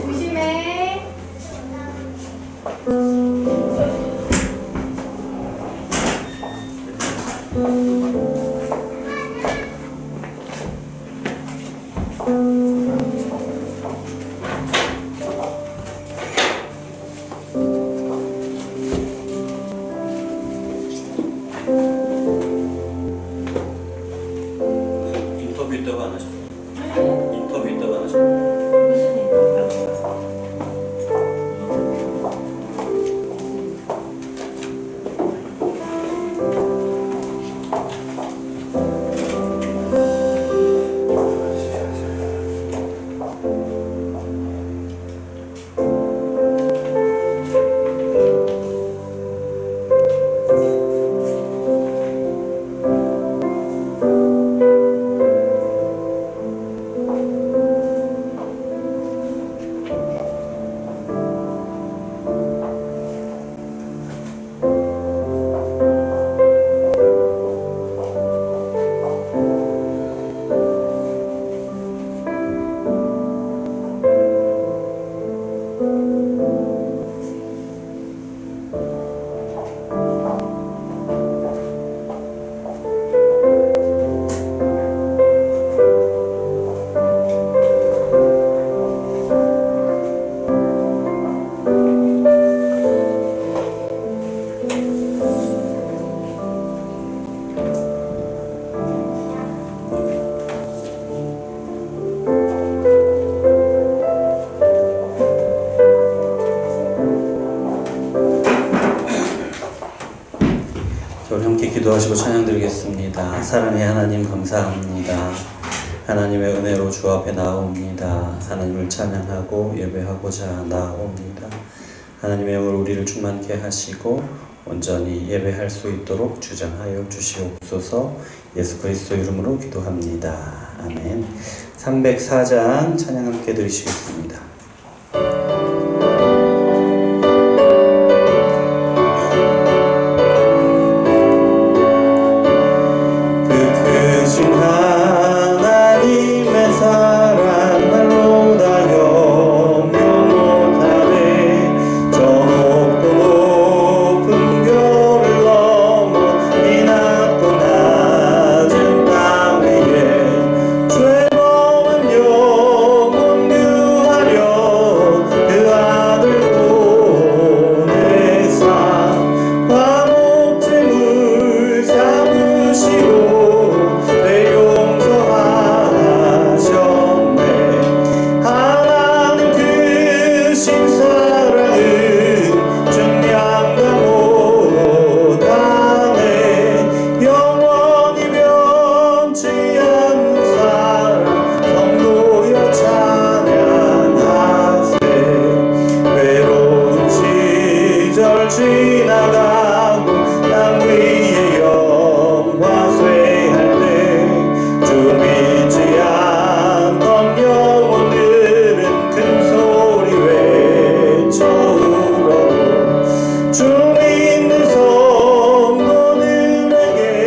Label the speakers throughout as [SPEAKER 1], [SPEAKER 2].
[SPEAKER 1] 조심해.
[SPEAKER 2] 인터뷰 있다고 안 하셨어요? 인터뷰 있다고 안 하셨어요?
[SPEAKER 1] 무슨 일?
[SPEAKER 2] 우리 함께 기도하시고 찬양 드리겠습니다. 사랑의 하나님 감사합니다. 하나님의 은혜로 주 앞에 나옵니다. 하나님을 찬양하고 예배하고자 나옵니다. 하나님의 영으로 우리를 충만케 하시고 온전히 예배할 수 있도록 주장하여 주시옵소서. 예수 그리스도 이름으로 기도합니다. 아멘. 304장 찬양 함께 드리시겠습니다.
[SPEAKER 3] 은혜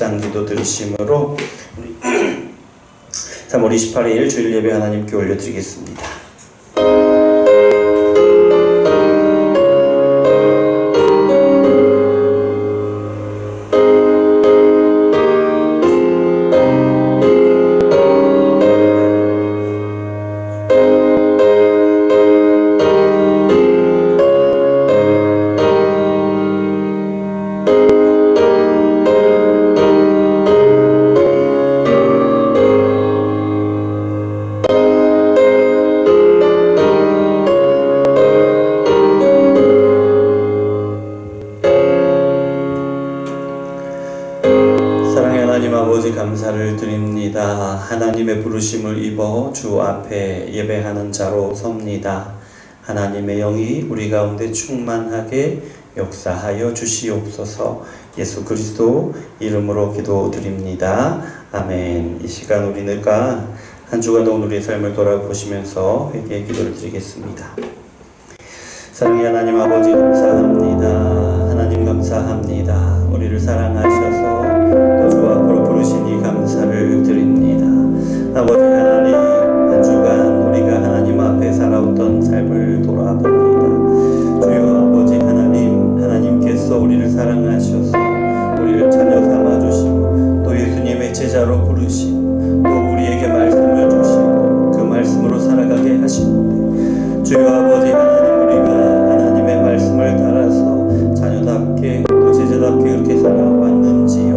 [SPEAKER 3] 묵상 기도 들으심으로 우리 3월 28일 주일 예배 하나님께 올려드리겠습니다. 감사를 드립니다. 하나님의 부르심을 입어 주 앞에 예배하는 자로 섭니다. 하나님의 영이 우리 가운데 충만하게 역사하여 주시옵소서. 예수 그리스도 이름으로 기도드립니다. 아멘. 이 시간 우리가 한 주간 우리의 삶을 돌아보시면서 회개의 기도를 드리겠습니다. 사랑의 하나님 아버지 감사합니다. 하나님 감사합니다. 우리를 사랑하셔서 또 주 앞으로 부르시니 감사를 드립니다. 아버지 하나님, 한 주간 우리가 하나님 앞에 살아왔던 삶을 돌아봅니다. 주여 아버지 하나님, 하나님께서 우리를 사랑하셔서 우리를 자녀 삼아주시고 또 예수님의 제자로 부르시고 또 우리에게 말씀을 주시고 그 말씀으로 살아가게 하시는데 주여 아버지 하나님, 우리가 하나님의 말씀을 따라서 자녀답게 또 제자답게 그렇게 살아왔는지요.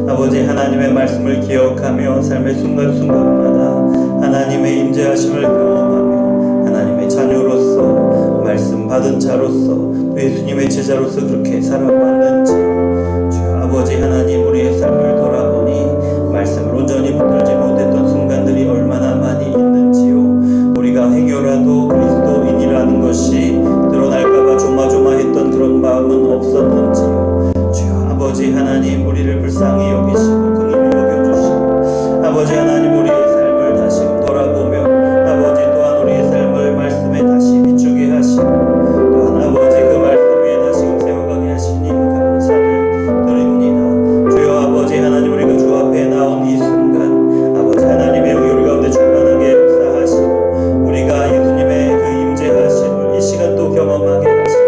[SPEAKER 3] 아버지 하나님의 말씀을 기억하며 삶의 순간순간마다 하나님의 임재하심을 경험하며 하나님의 자녀로서 말씀 받은 자로서 예수님의 제자로서 그렇게 살아왔는지 주여 아버지 하나님, 우리의 삶을 돌아보니 말씀을 온전히 붙들지 못했던 순간들이 얼마나 많이 있는지요. 우리가 행여라도 그리스도인이라는 것이 드러날까봐 조마조마했던 그런 마음은 없었는지요. 주여 아버지 하나님, 우리를 불쌍히 여기시고 긍휼히 여겨주시고 아버지 하나님, 우리의 삶을 다시금 돌아보며 아버지 또한 우리의 삶을 말씀에 다시 비추게 하시고 또한 아버지 그 말씀 위에 다시금 세워가게 하시니 감사를 드립니다. 주여 아버지 하나님, 우리가 주 앞에 나온 이 순간 아버지 하나님의 영이 우리 가운데 충만하게 역사하시고 우리가 예수님의 그 임재하심을 이 시간도 경험하게 하시고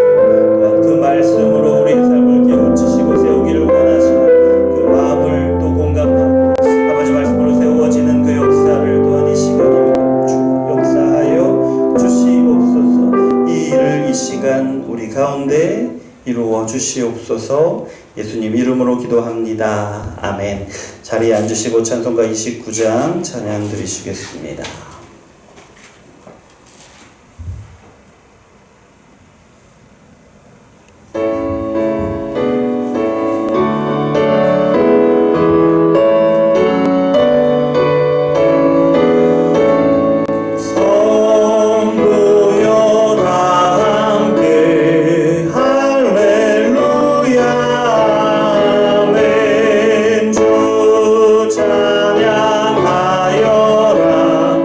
[SPEAKER 3] 또한 그 말씀으로 우리의 삶을 깨우치시고 세우기를 원하시는 그 마음을 또 공감하고 아버지 말씀으로 세워지는 그 역사를 또한 이 시간에 역사하여 주시옵소서. 이 일을 이 시간 우리 가운데 이루어 주시옵소서. 예수님 이름으로 기도합니다. 아멘. 자리에 앉으시고 찬송가 29장 찬양 드리시겠습니다.
[SPEAKER 4] 찬양하여라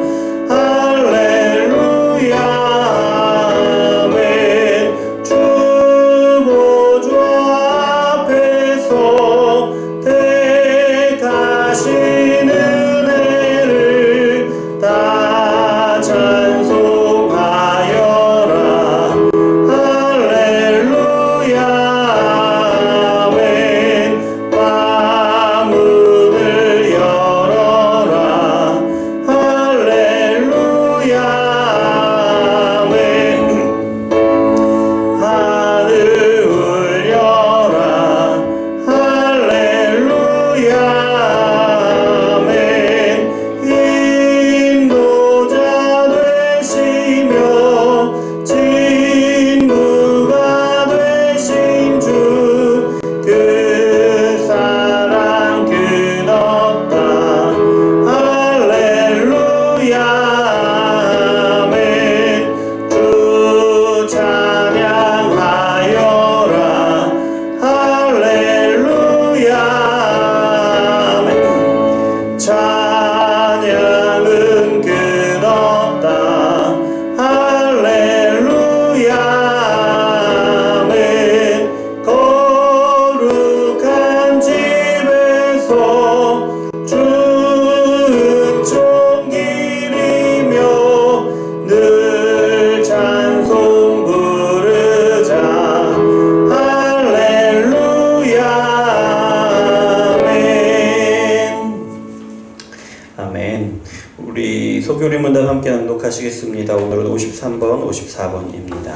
[SPEAKER 3] 함께 낭독하시겠습니다. 오늘은 53번, 54번입니다.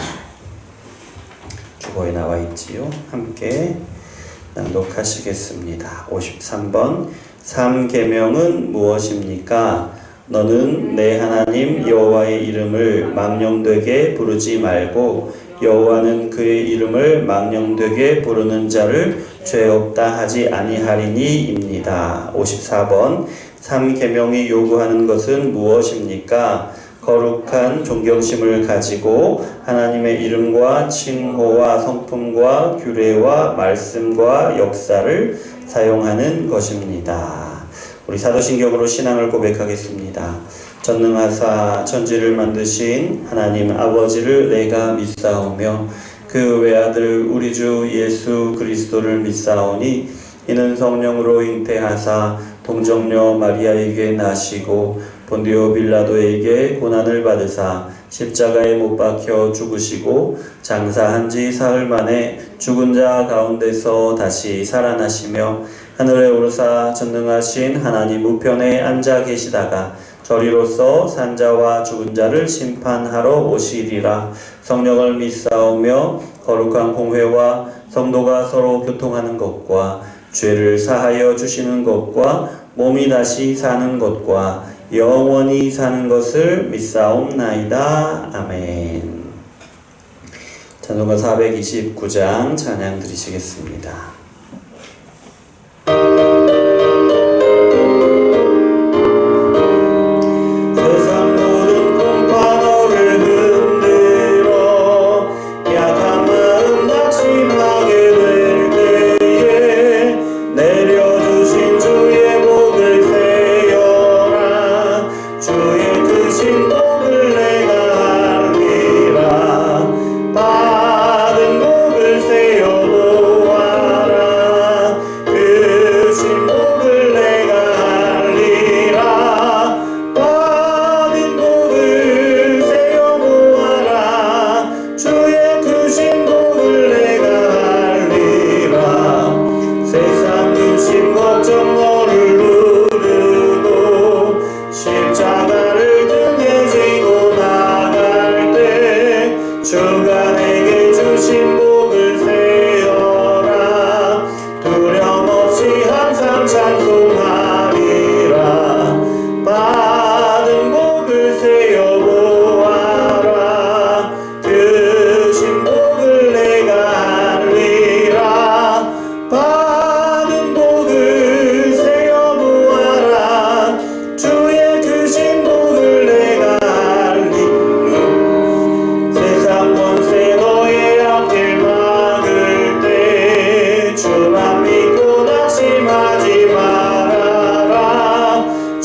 [SPEAKER 3] 주보에 나와 있지요. 함께 낭독하시겠습니다. 53번. 3계명은 무엇입니까? 너는 내 하나님 여호와의 이름을 망령되게 부르지 말고 여호와는 그의 이름을 망령되게 부르는 자를 죄 없다 하지 아니하리니입니다. 54번. 3계명이 요구하는 것은 무엇입니까? 거룩한 존경심을 가지고 하나님의 이름과 칭호와 성품과 규례와 말씀과 역사를 사용하는 것입니다. 우리 사도신경으로 신앙을 고백하겠습니다. 전능하사 천지를 만드신 하나님 아버지를 내가 믿사오며 그 외아들 우리 주 예수 그리스도를 믿사오니 이는 성령으로 잉태하사 동정녀 마리아에게 나시고 본디오 빌라도에게 고난을 받으사 십자가에 못 박혀 죽으시고 장사한 지 사흘 만에 죽은 자 가운데서 다시 살아나시며 하늘에 오르사 전능하신 하나님 우편에 앉아 계시다가 저리로서 산자와 죽은 자를 심판하러 오시리라. 성령을 믿사오며 거룩한 공회와 성도가 서로 교통하는 것과 죄를 사하여 주시는 것과 몸이 다시 사는 것과 영원히 사는 것을 믿사옵나이다. 아멘. 찬송가 429장 찬양 드리시겠습니다.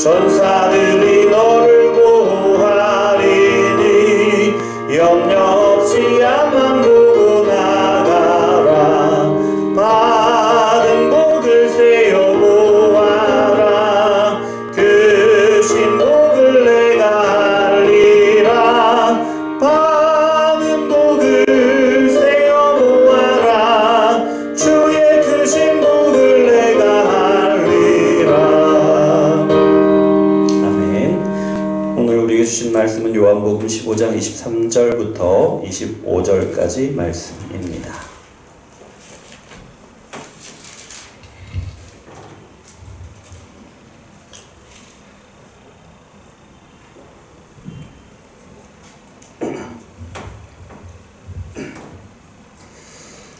[SPEAKER 4] 전사들이 너를 보호하리니 염려 없이 앞만 보고 나가라. 받은 복을 세어 보아라. 그 신복을 내가 알리라. 받은 복을 세어 보아라. 주의 그 신복을 내가 알리라.
[SPEAKER 3] 오늘 우리에게 주신 말씀은 요한복음 15장 23절부터 25절까지 말씀입니다.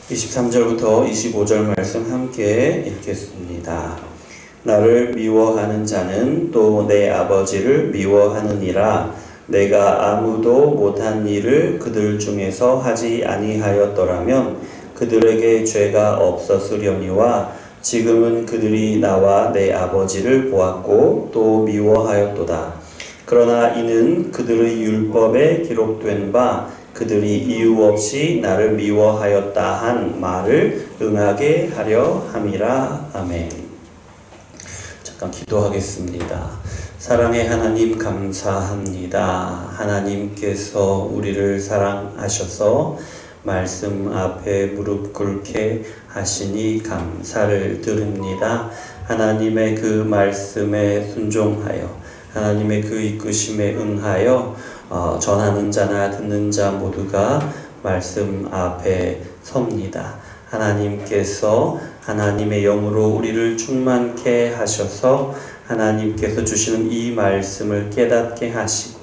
[SPEAKER 3] (23절부터 25절) 말씀 함께 읽겠습니다. 나를 미워하는 자는 또 내 아버지를 미워하느니라. 내가 아무도 못한 일을 그들 중에서 하지 아니하였더라면 그들에게 죄가 없었으려니와 지금은 그들이 나와 내 아버지를 보았고 또 미워하였도다. 그러나 이는 그들의 율법에 기록된 바 그들이 이유 없이 나를 미워하였다 한 말을 응하게 하려 함이라. 아멘. 잠깐 기도하겠습니다. 사랑의 하나님 감사합니다. 하나님께서 우리를 사랑하셔서 말씀 앞에 무릎 꿇게 하시니 감사를 드립니다. 하나님의 그 말씀에 순종하여 하나님의 그 이끄심에 응하여 전하는 자나 듣는 자 모두가 말씀 앞에 섭니다. 하나님께서 하나님의 영으로 우리를 충만케 하셔서 하나님께서 주시는 이 말씀을 깨닫게 하시고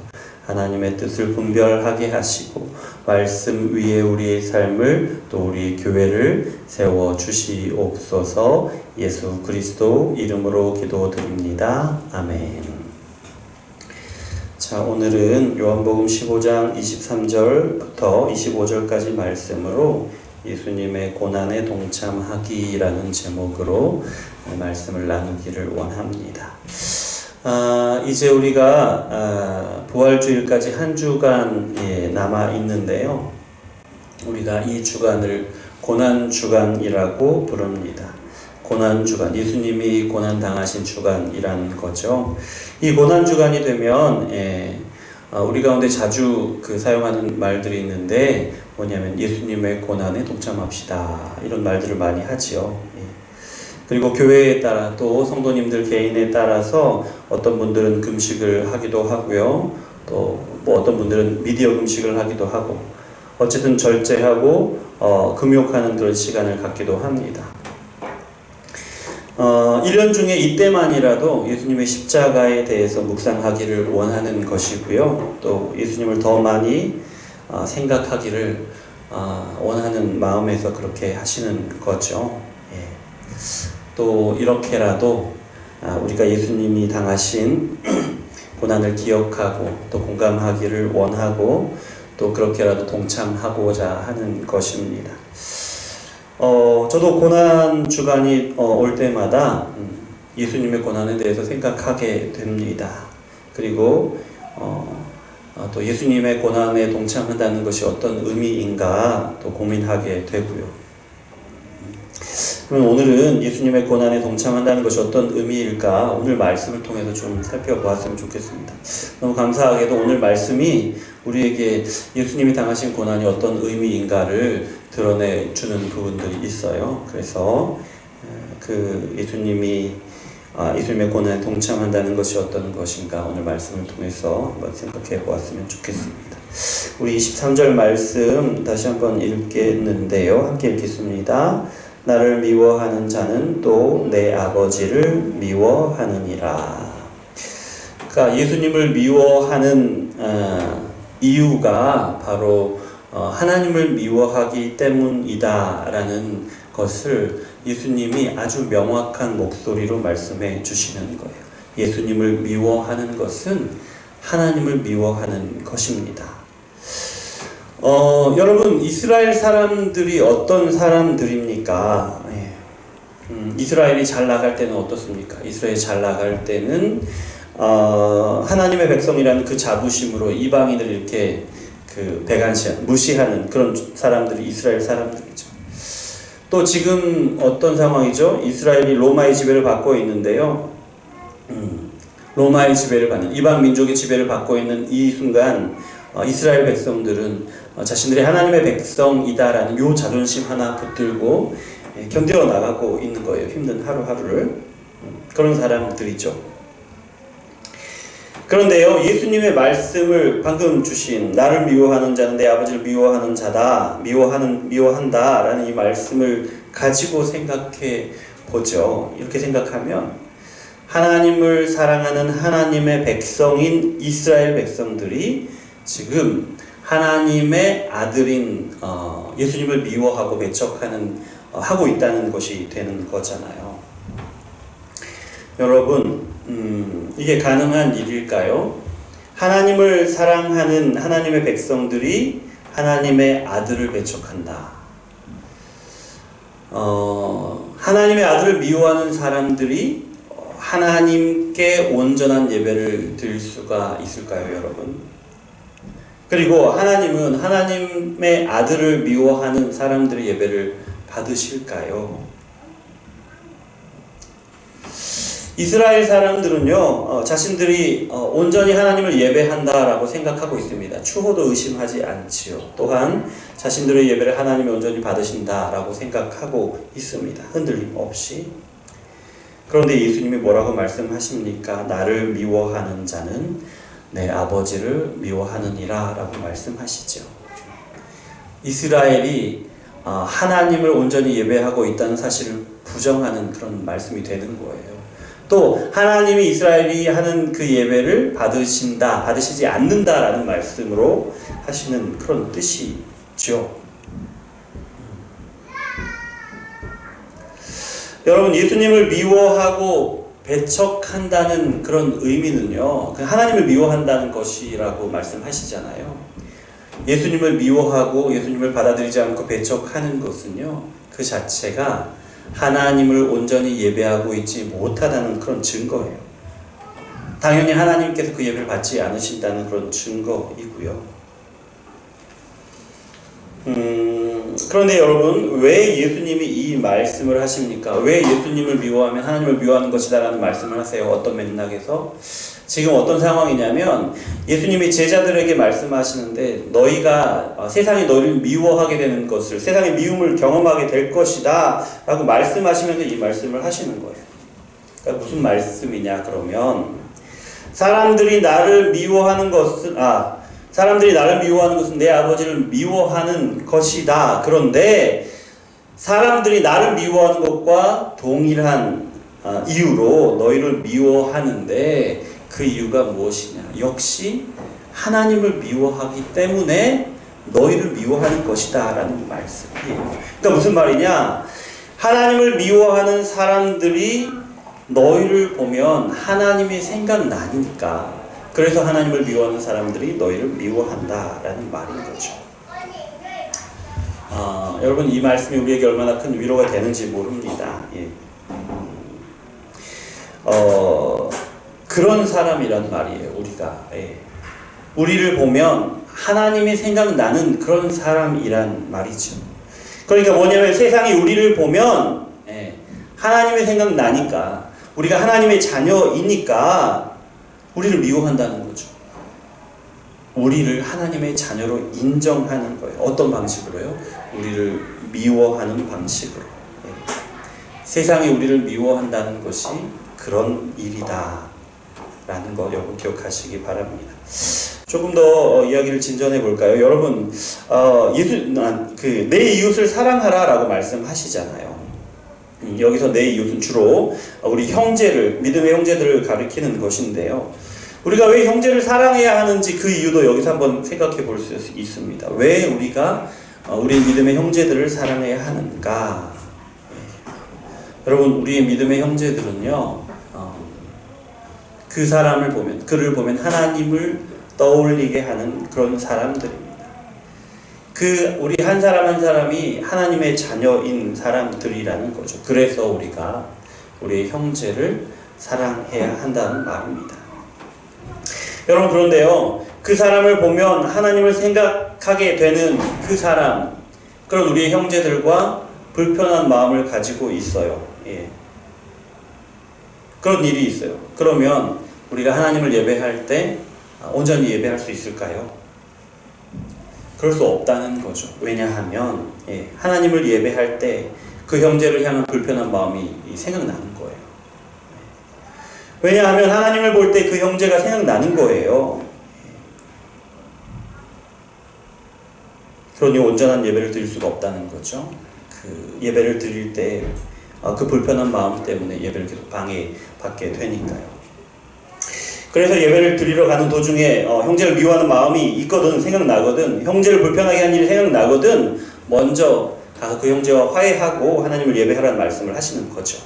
[SPEAKER 3] 하나님의 뜻을 분별하게 하시고 말씀 위에 우리의 삶을 또 우리 교회를 세워 주시옵소서. 예수 그리스도 이름으로 기도드립니다. 아멘. 자, 오늘은 요한복음 15장 23절부터 25절까지 말씀으로 예수님의 고난에 동참하기라는 제목으로 말씀을 나누기를 원합니다. 이제 우리가 부활주일까지 한 주간 남아 있는데요. 우리가 이 주간을 고난주간이라고 부릅니다. 고난주간, 예수님이 고난당하신 주간이라는 거죠. 이 고난주간이 되면 우리 가운데 자주 사용하는 말들이 있는데 뭐냐면 예수님의 고난에 동참합시다, 이런 말들을 많이 하지요. 그리고 교회에 따라 또 성도님들 개인에 따라서 어떤 분들은 금식을 하기도 하고요. 또 뭐 어떤 분들은 미디어 금식을 하기도 하고 어쨌든 절제하고 금욕하는 그런 시간을 갖기도 합니다. 1년 중에 이때만이라도 예수님의 십자가에 대해서 묵상하기를 원하는 것이고요. 또 예수님을 더 많이 생각하기를 원하는 마음에서 그렇게 하시는 거죠. 또 이렇게라도 우리가 예수님이 당하신 고난을 기억하고 또 공감하기를 원하고 또 그렇게라도 동참하고자 하는 것입니다. 저도 고난 주간이 올 때마다 예수님의 고난에 대해서 생각하게 됩니다. 그리고 또 예수님의 고난에 동참한다는 것이 어떤 의미인가 또 고민하게 되고요. 그럼 오늘은 예수님의 고난에 동참한다는 것이 어떤 의미일까 오늘 말씀을 통해서 좀 살펴보았으면 좋겠습니다. 너무 감사하게도 오늘 말씀이 우리에게 예수님이 당하신 고난이 어떤 의미인가를 드러내주는 부분들이 있어요. 그래서 예수님의 고난에 동참한다는 것이 어떤 것인가 오늘 말씀을 통해서 한번 생각해 보았으면 좋겠습니다. 우리 23절 말씀 다시 한번 읽겠는데요. 함께 읽겠습니다. 나를 미워하는 자는 또 내 아버지를 미워하느니라. 그러니까 예수님을 미워하는 이유가 바로 하나님을 미워하기 때문이다라는 것을 예수님이 아주 명확한 목소리로 말씀해 주시는 거예요. 예수님을 미워하는 것은 하나님을 미워하는 것입니다. 여러분, 이스라엘 사람들이 어떤 사람들입니까? 이스라엘이 잘 나갈 때는 어떻습니까? 이스라엘이 잘 나갈 때는 하나님의 백성이라는 그 자부심으로 이방인을 이렇게 배관시하는, 무시하는 그런 사람들이 이스라엘 사람들이죠. 또 지금 어떤 상황이죠? 이스라엘이 로마의 지배를 받고 있는데요. 로마의 지배를 받는, 이방 민족의 지배를 받고 있는 이 순간 이스라엘 백성들은 자신들이 하나님의 백성이다라는 요 자존심 하나 붙들고 견뎌 나가고 있는 거예요. 힘든 하루하루를. 그런 사람들이죠. 그런데요, 예수님의 말씀을 방금 주신 나를 미워하는 자는 내 아버지를 미워하는 자다, 미워한다라는 이 말씀을 가지고 생각해 보죠. 이렇게 생각하면 하나님을 사랑하는 하나님의 백성인 이스라엘 백성들이 지금 하나님의 아들인 예수님을 미워하고 하고 있다는 것이 되는 거잖아요. 여러분, 이게 가능한 일일까요? 하나님을 사랑하는 하나님의 백성들이 하나님의 아들을 배척한다. 하나님의 아들을 미워하는 사람들이 하나님께 온전한 예배를 드릴 수가 있을까요, 여러분? 그리고 하나님은 하나님의 아들을 미워하는 사람들의 예배를 받으실까요? 이스라엘 사람들은요, 자신들이 온전히 하나님을 예배한다라고 생각하고 있습니다. 추호도 의심하지 않지요. 또한 자신들의 예배를 하나님이 온전히 받으신다라고 생각하고 있습니다. 흔들림 없이. 그런데 예수님이 뭐라고 말씀하십니까? 나를 미워하는 자는 내 아버지를 미워하느니라 라고 말씀하시죠. 이스라엘이 하나님을 온전히 예배하고 있다는 사실을 부정하는 그런 말씀이 되는 거예요. 또 하나님이 이스라엘이 하는 그 예배를 받으시지 않는다라는 말씀으로 하시는 그런 뜻이죠. 여러분, 예수님을 미워하고 배척한다는 그런 의미는요, 하나님을 미워한다는 것이라고 말씀하시잖아요. 예수님을 미워하고 예수님을 받아들이지 않고 배척하는 것은요, 그 자체가 하나님을 온전히 예배하고 있지 못하다는 그런 증거예요. 당연히 하나님께서 그 예배를 받지 않으신다는 그런 증거이고요. 그런데 여러분, 왜 예수님이 이 말씀을 하십니까? 왜 예수님을 미워하면 하나님을 미워하는 것이다 라는 말씀을 하세요? 어떤 맥락에서? 지금 어떤 상황이냐면 예수님이 제자들에게 말씀하시는데, 너희가 세상이 너희를 미워하게 되는 것을, 세상의 미움을 경험하게 될 것이다 라고 말씀하시면서 이 말씀을 하시는 거예요. 그러니까 무슨 말씀이냐 그러면, 사람들이 나를 미워하는 것은 내 아버지를 미워하는 것이다. 그런데 사람들이 나를 미워하는 것과 동일한 이유로 너희를 미워하는데, 그 이유가 무엇이냐? 역시 하나님을 미워하기 때문에 너희를 미워하는 것이다 라는 말씀이에요. 그러니까 무슨 말이냐? 하나님을 미워하는 사람들이 너희를 보면 하나님이 생각나니까, 그래서 하나님을 미워하는 사람들이 너희를 미워한다라는 말인 거죠. 여러분, 이 말씀이 우리에게 얼마나 큰 위로가 되는지 모릅니다. 예. 그런 사람이란 말이에요, 우리가. 예. 우리를 보면 하나님이 생각나는 그런 사람이란 말이죠. 그러니까 뭐냐면, 세상이 우리를 보면 하나님이 생각나니까, 우리가 하나님의 자녀이니까 우리를 미워한다는 거죠. 우리를 하나님의 자녀로 인정하는 거예요. 어떤 방식으로요? 우리를 미워하는 방식으로. 세상이 우리를 미워한다는 것이 그런 일이다 라는 거 여러분 기억하시기 바랍니다. 조금 더 이야기를 진전해 볼까요? 여러분, 내 이웃을 사랑하라 라고 말씀하시잖아요. 여기서 내 이웃은 주로 우리 형제를, 믿음의 형제들을 가리키는 것인데요. 우리가 왜 형제를 사랑해야 하는지 그 이유도 여기서 한번 생각해 볼 수 있습니다. 왜 우리가 우리 믿음의 형제들을 사랑해야 하는가? 여러분, 우리의 믿음의 형제들은요, 그 사람을 보면, 그를 보면 하나님을 떠올리게 하는 그런 사람들입니다. 우리 한 사람 한 사람이 하나님의 자녀인 사람들이라는 거죠. 그래서 우리가 우리의 형제를 사랑해야 한다는 말입니다. 여러분, 그런데요, 그 사람을 보면 하나님을 생각하게 되는 그 사람, 그런 우리의 형제들과 불편한 마음을 가지고 있어요. 예. 그런 일이 있어요. 그러면 우리가 하나님을 예배할 때 온전히 예배할 수 있을까요? 그럴 수 없다는 거죠. 왜냐하면 하나님을 예배할 때 그 형제를 향한 불편한 마음이 생각나는 거예요. 왜냐하면 하나님을 볼 때 그 형제가 생각나는 거예요. 그러니 온전한 예배를 드릴 수가 없다는 거죠. 그 예배를 드릴 때 그 불편한 마음 때문에 예배를 계속 방해받게 되니까요. 그래서 예배를 드리러 가는 도중에 형제를 미워하는 마음이 있거든, 생각나거든, 형제를 불편하게 한 일이 생각나거든, 먼저 가서 그 형제와 화해하고 하나님을 예배하라는 말씀을 하시는 거죠.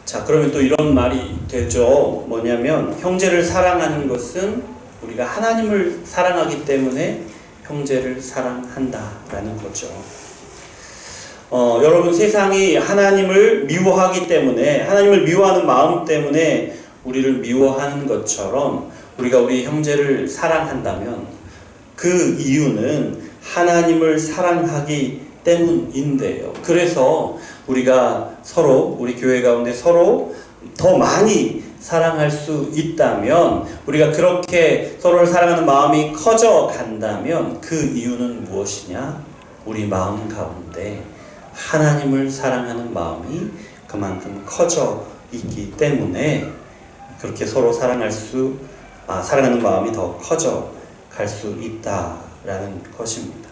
[SPEAKER 3] 자, 그러면 또 이런 말이 되죠. 뭐냐면, 형제를 사랑하는 것은 우리가 하나님을 사랑하기 때문에 형제를 사랑한다라는 거죠. 여러분, 세상이 하나님을 미워하기 때문에, 하나님을 미워하는 마음 때문에 우리를 미워하는 것처럼 우리가 우리 형제를 사랑한다면 그 이유는 하나님을 사랑하기 때문인데요. 그래서 우리가 서로, 우리 교회 가운데 서로 더 많이 사랑할 수 있다면, 우리가 그렇게 서로를 사랑하는 마음이 커져 간다면 그 이유는 무엇이냐? 우리 마음 가운데 하나님을 사랑하는 마음이 그만큼 커져 있기 때문에 그렇게 서로 사랑하는 마음이 더 커져 갈 수 있다라는 것입니다.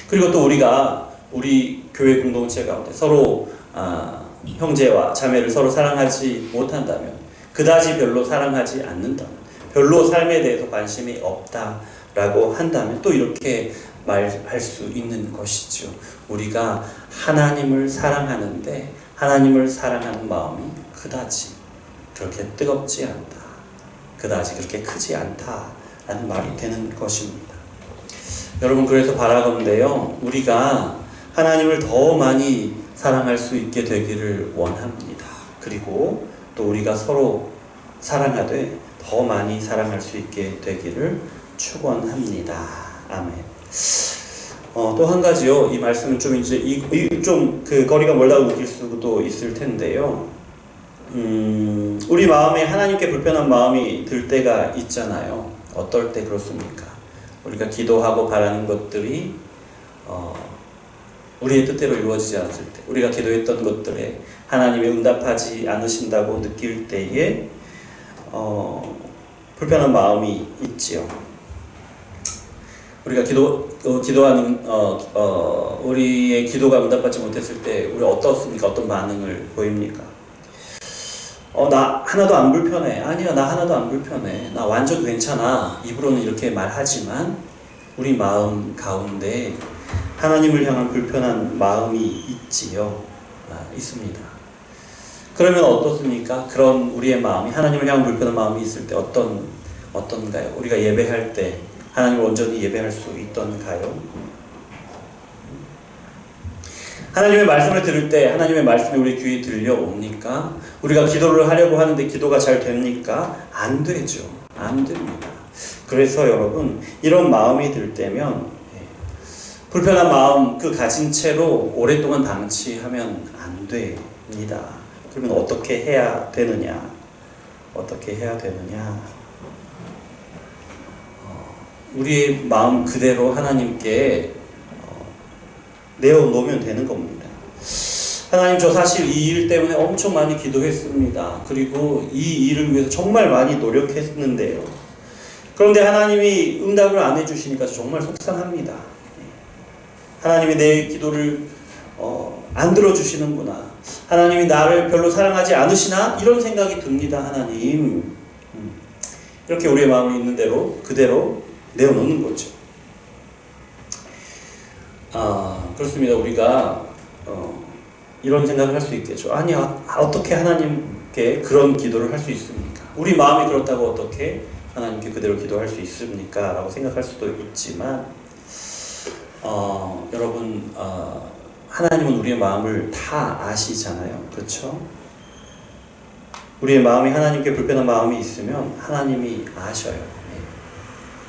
[SPEAKER 3] 그리고 또 우리 교회 공동체 가운데 서로 형제와 자매를 서로 사랑하지 못한다면, 그다지 별로 사랑하지 않는다면, 별로 삶에 대해서 관심이 없다라고 한다면 또 이렇게 말할 수 있는 것이죠. 우리가 하나님을 사랑하는데 하나님을 사랑하는 마음이 그다지 그렇게 뜨겁지 않다, 그다지 그렇게 크지 않다라는 말이 되는 것입니다. 여러분, 그래서 바라건대요, 우리가 하나님을 더 많이 사랑할 수 있게 되기를 원합니다. 그리고 또 우리가 서로 사랑하되 더 많이 사랑할 수 있게 되기를 축원합니다. 아멘. 또 한 가지요. 이 말씀은 좀 이제 좀 그 거리가 멀다고 느낄 수도 있을 텐데요. 우리 마음에 하나님께 불편한 마음이 들 때가 있잖아요. 어떨 때 그렇습니까? 우리가 기도하고 바라는 것들이 우리의 뜻대로 이루어지지 않았을 때, 우리가 기도했던 것들에 하나님이 응답하지 않으신다고 느낄 때에 불편한 마음이 있지요. 우리가 기도하는 우리의 기도가 응답받지 못했을 때 우리 어떻습니까? 어떤 반응을 보입니까? 나 하나도 안 불편해. 아니야, 나 하나도 안 불편해. 나 완전 괜찮아. 입으로는 이렇게 말하지만 우리 마음 가운데 하나님을 향한 불편한 마음이 있지요. 있습니다. 그러면 어떻습니까? 그런 우리의 마음이, 하나님을 향한 불편한 마음이 있을 때 어떤가요? 우리가 예배할 때 하나님을 온전히 예배할 수 있던가요? 하나님의 말씀을 들을 때 하나님의 말씀이 우리 귀에 들려옵니까? 우리가 기도를 하려고 하는데 기도가 잘 됩니까? 안 되죠. 안 됩니다. 그래서 여러분, 이런 마음이 들 때면 불편한 마음 가진 채로 오랫동안 방치하면 안 됩니다. 그러면 어떻게 해야 되느냐? 우리의 마음 그대로 하나님께 내어놓으면 되는 겁니다. 하나님, 저 사실 이 일 때문에 엄청 많이 기도했습니다. 그리고 이 일을 위해서 정말 많이 노력했는데요. 그런데 하나님이 응답을 안 해주시니까 정말 속상합니다. 하나님이 내 기도를 안 들어주시는구나. 하나님이 나를 별로 사랑하지 않으시나? 이런 생각이 듭니다. 하나님. 이렇게 우리의 마음이 있는 대로 그대로 내어놓는 거죠. 그렇습니다. 우리가 이런 생각을 할 수 있겠죠. 아니, 어떻게 하나님께 그런 기도를 할 수 있습니까? 우리 마음이 그렇다고 어떻게 하나님께 그대로 기도할 수 있습니까? 라고 생각할 수도 있지만 여러분, 하나님은 우리의 마음을 다 아시잖아요. 그렇죠? 우리의 마음이 하나님께 불편한 마음이 있으면 하나님이 아셔요.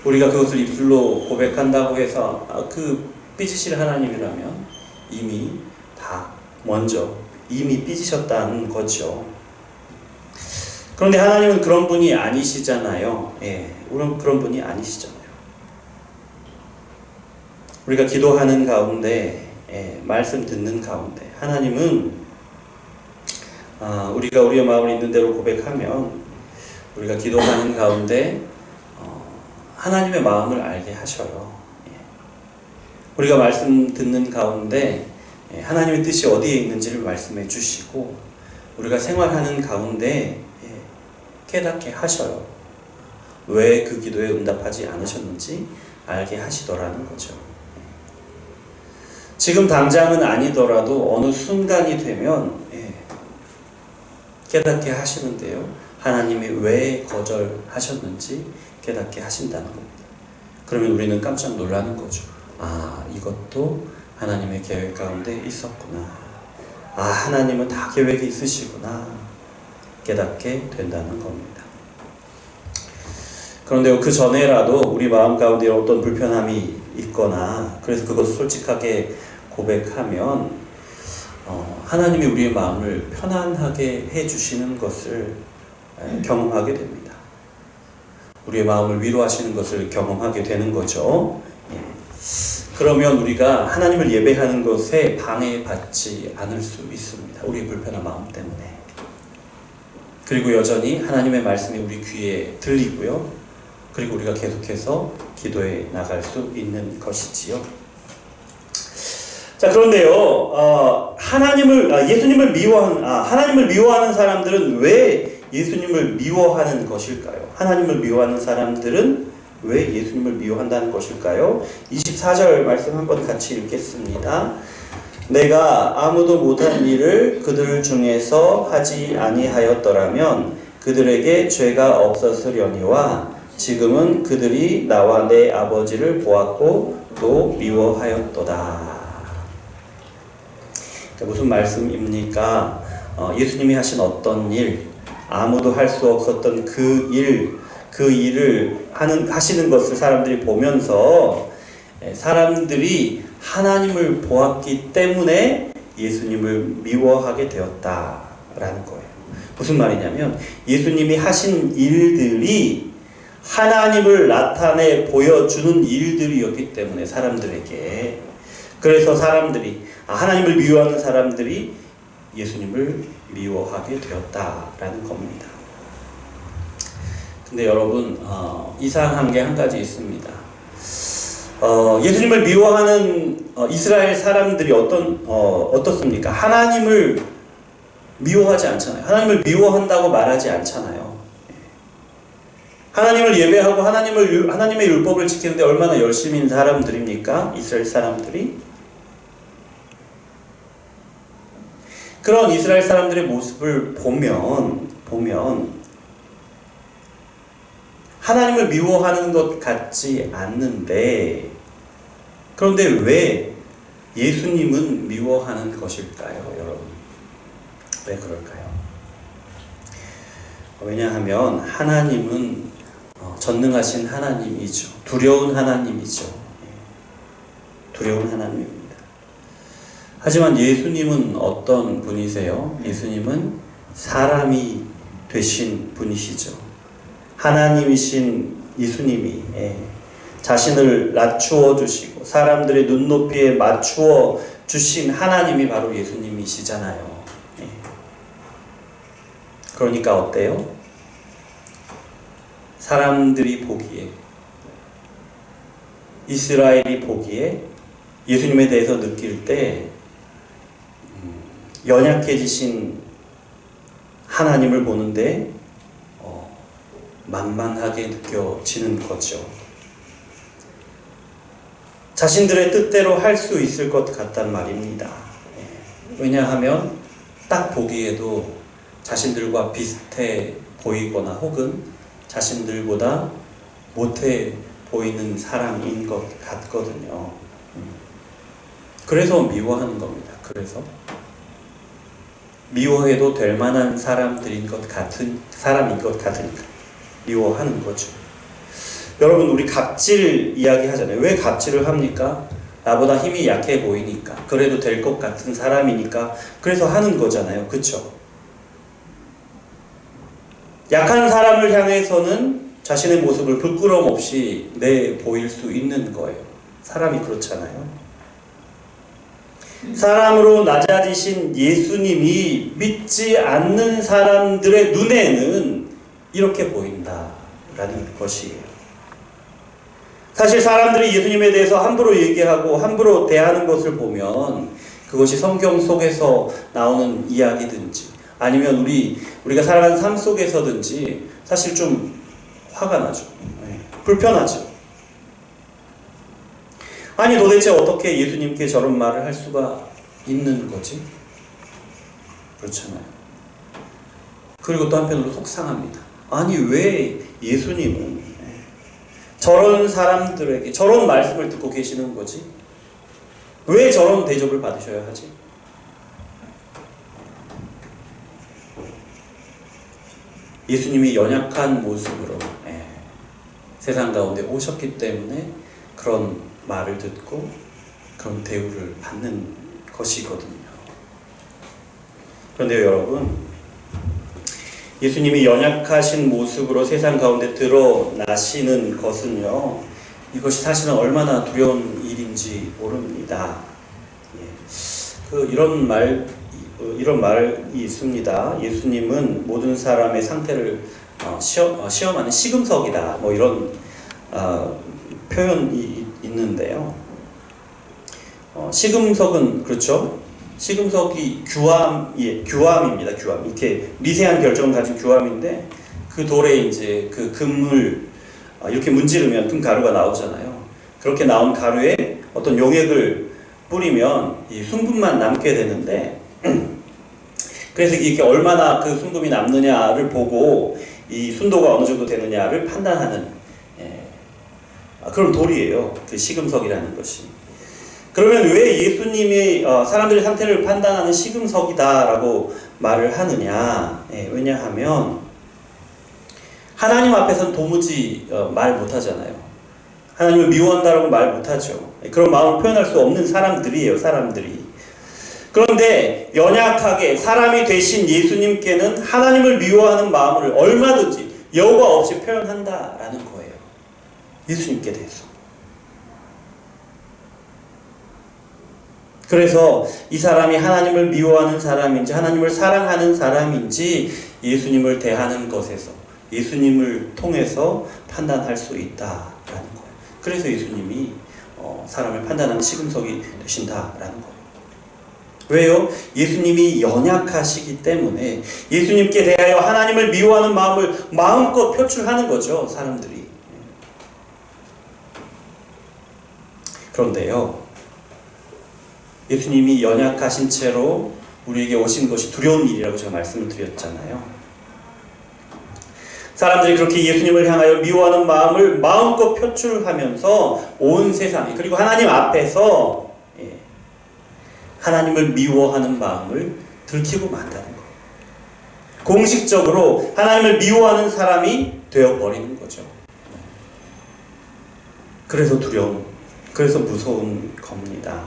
[SPEAKER 3] 우리가 그것을 입술로 고백한다고 해서 삐지실 하나님이라면 이미 삐지셨다는 거죠. 그런데 하나님은 그런 분이 아니시잖아요. 그런 분이 아니시잖아요. 우리가 기도하는 가운데, 말씀 듣는 가운데, 하나님은 우리가 우리의 마음을 있는 대로 고백하면, 우리가 기도하는 가운데 하나님의 마음을 알게 하셔요. 우리가 말씀 듣는 가운데 하나님의 뜻이 어디에 있는지를 말씀해 주시고, 우리가 생활하는 가운데 깨닫게 하셔요. 왜 그 기도에 응답하지 않으셨는지 알게 하시더라는 거죠. 지금 당장은 아니더라도 어느 순간이 되면 깨닫게 하시는데요. 하나님이 왜 거절하셨는지 깨닫게 하신다는 겁니다. 그러면 우리는 깜짝 놀라는 거죠. 이것도 하나님의 계획 가운데 있었구나. 하나님은 다 계획이 있으시구나. 깨닫게 된다는 겁니다. 그런데 그 전에라도 우리 마음 가운데 어떤 불편함이 있거나, 그래서 그것을 솔직하게 고백하면 하나님이 우리의 마음을 편안하게 해주시는 것을 경험하게 됩니다. 우리의 마음을 위로하시는 것을 경험하게 되는 거죠. 그러면 우리가 하나님을 예배하는 것에 방해받지 않을 수 있습니다. 우리의 불편한 마음 때문에. 그리고 여전히 하나님의 말씀이 우리 귀에 들리고요. 그리고 우리가 계속해서 기도해 나갈 수 있는 것이지요. 자, 그런데요, 예수님을 미워하는 사람들은 왜 예수님을 미워하는 것일까요? 하나님을 미워하는 사람들은 왜 예수님을 미워한다는 것일까요? 24절 말씀 한번 같이 읽겠습니다. 내가 아무도 못한 일을 그들 중에서 하지 아니하였더라면 그들에게 죄가 없었으려니와 지금은 그들이 나와 내 아버지를 보았고 또 미워하였도다. 무슨 말씀입니까? 예수님이 하신 어떤 일, 아무도 할 수 없었던 그 일을 하시는 것을 사람들이 보면서 사람들이 하나님을 보았기 때문에 예수님을 미워하게 되었다라는 거예요. 무슨 말이냐면 예수님이 하신 일들이 하나님을 나타내 보여주는 일들이었기 때문에 사람들에게, 그래서 하나님을 미워하는 사람들이 예수님을 미워하게 되었다라는 겁니다. 근데 여러분, 이상한 게 한 가지 있습니다. 예수님을 미워하는 이스라엘 사람들이 어떻습니까? 하나님을 미워하지 않잖아요. 하나님을 미워한다고 말하지 않잖아요. 하나님을 예배하고 하나님의 율법을 지키는데 얼마나 열심인 사람들입니까? 이스라엘 사람들이. 그런 이스라엘 사람들의 모습을 보면 하나님을 미워하는 것 같지 않는데, 그런데 왜 예수님은 미워하는 것일까요, 여러분? 왜 그럴까요? 왜냐하면 하나님은 전능하신 하나님이죠. 두려운 하나님이죠. 두려운 하나님입니다. 하지만 예수님은 어떤 분이세요? 예수님은 사람이 되신 분이시죠. 하나님이신 예수님이 자신을 낮추어 주시고 사람들의 눈높이에 맞추어 주신 하나님이 바로 예수님이시잖아요. 그러니까 어때요? 사람들이 보기에, 이스라엘이 보기에 예수님에 대해서 느낄 때 연약해지신 하나님을 보는데 만만하게 느껴지는 거죠. 자신들의 뜻대로 할 수 있을 것 같단 말입니다. 왜냐하면 딱 보기에도 자신들과 비슷해 보이거나 혹은 자신들보다 못해 보이는 사람인 것 같거든요. 그래서 미워하는 겁니다. 그래서 미워해도 될 만한 사람인 것 같으니까 미워하는 거죠. 여러분, 우리 갑질 이야기 하잖아요. 왜 갑질을 합니까? 나보다 힘이 약해 보이니까, 그래도 될 것 같은 사람이니까, 그래서 하는 거잖아요. 그쵸? 약한 사람을 향해서는 자신의 모습을 부끄러움 없이 내보일 수 있는 거예요. 사람이 그렇잖아요. 사람으로 낮아지신 예수님이 믿지 않는 사람들의 눈에는 이렇게 보인다라는 것이에요. 사실 사람들이 예수님에 대해서 함부로 얘기하고 함부로 대하는 것을 보면 그것이 성경 속에서 나오는 이야기든지 아니면 우리가 살아가는 삶 속에서든지 사실 좀 화가 나죠. 불편하죠. 아니, 도대체 어떻게 예수님께 저런 말을 할 수가 있는 거지? 그렇잖아요. 그리고 또 한편으로 속상합니다. 아니, 왜 예수님은 저런 사람들에게 저런 말씀을 듣고 계시는 거지? 왜 저런 대접을 받으셔야 하지? 예수님이 연약한 모습으로 세상 가운데 오셨기 때문에 그런 말을 듣고 그런 대우를 받는 것이거든요. 그런데 여러분, 예수님이 연약하신 모습으로 세상 가운데 드러나시는 것은요, 이것이 사실은 얼마나 두려운 일인지 모릅니다. 이런 말이 있습니다. 예수님은 모든 사람의 상태를 시험하는 시금석이다. 뭐 이런 표현이 있는데요. 시금석은 그렇죠. 시금석이 규암입니다. 규암. 이렇게 미세한 결정을 가진 규암인데 그 돌에 이제 그 금을 이렇게 문지르면 금가루가 나오잖아요. 그렇게 나온 가루에 어떤 용액을 뿌리면 이 순금만 남게 되는데 그래서 이게 얼마나 그 순금이 남느냐를 보고 이 순도가 어느 정도 되느냐를 판단하는 그런 돌이에요. 그 시금석이라는 것이. 그러면 왜 예수님이 사람들의 상태를 판단하는 시금석이다라고 말을 하느냐? 왜냐하면 하나님 앞에서는 도무지 말 못하잖아요. 하나님을 미워한다라고 말 못하죠. 그런 마음을 표현할 수 없는 사람들이에요. 사람들이. 그런데 연약하게 사람이 되신 예수님께는 하나님을 미워하는 마음을 얼마든지 여과 없이 표현한다라는 거예요. 예수님께 대해서. 그래서 이 사람이 하나님을 미워하는 사람인지 하나님을 사랑하는 사람인지 예수님을 대하는 것에서 예수님을 통해서 판단할 수 있다라는 거예요. 그래서 예수님이 사람을 판단하는 시금석이 되신다라는 거예요. 왜요? 예수님이 연약하시기 때문에 예수님께 대하여 하나님을 미워하는 마음을 마음껏 표출하는 거죠. 사람들이. 그런데요, 예수님이 연약하신 채로 우리에게 오신 것이 두려운 일이라고 제가 말씀을 드렸잖아요. 사람들이 그렇게 예수님을 향하여 미워하는 마음을 마음껏 표출하면서 온 세상에 그리고 하나님 앞에서 하나님을 미워하는 마음을 들키고 만다는 거예요. 공식적으로 하나님을 미워하는 사람이 되어버리는 거죠. 그래서 두려운, 그래서 무서운 겁니다.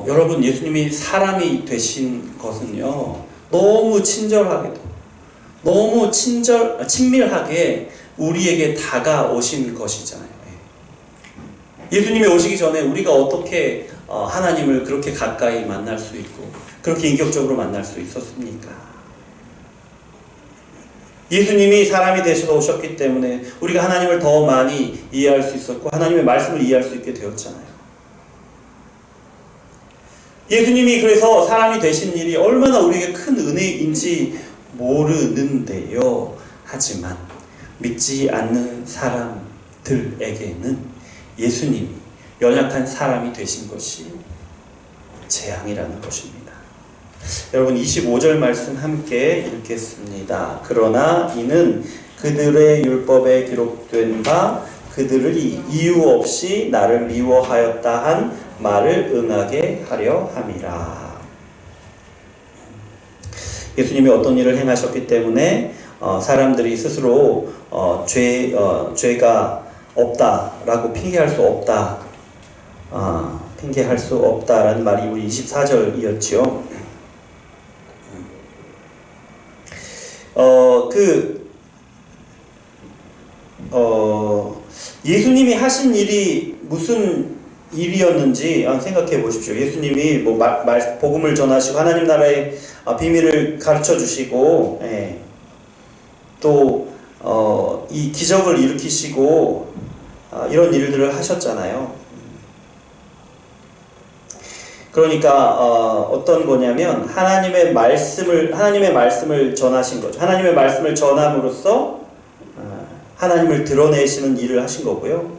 [SPEAKER 3] 여러분, 예수님이 사람이 되신 것은요, 너무 친절하게도, 너무 친밀하게 우리에게 다가오신 것이잖아요. 예수님이 오시기 전에 우리가 어떻게 하나님을 그렇게 가까이 만날 수 있고 그렇게 인격적으로 만날 수 있었습니까? 예수님이 사람이 되셔서 오셨기 때문에 우리가 하나님을 더 많이 이해할 수 있었고 하나님의 말씀을 이해할 수 있게 되었잖아요. 예수님이 그래서 사람이 되신 일이 얼마나 우리에게 큰 은혜인지 모르는데요. 하지만 믿지 않는 사람들에게는 예수님이 연약한 사람이 되신 것이 재앙이라는 것입니다. 여러분, 25절 말씀 함께 읽겠습니다. 그러나 이는 그들의 율법에 기록된 바 그들이 이유 없이 나를 미워하였다 한 말을 응하게 하려 함이라. 예수님이 어떤 일을 행하셨기 때문에 사람들이 스스로 죄가 없다라고 핑계할 수 없다. 핑계할 수 없다라는 말이 우리 24절이었지요. 예수님이 하신 일이 무슨 일이었는지 생각해 보십시오. 예수님이 복음을 전하시고 하나님 나라의 비밀을 가르쳐 주시고, 또 이 기적을 일으키시고 이런 일들을 하셨잖아요. 그러니까 어떤 거냐면 하나님의 말씀을 전하신 거죠. 하나님의 말씀을 전함으로써 하나님을 드러내시는 일을 하신 거고요.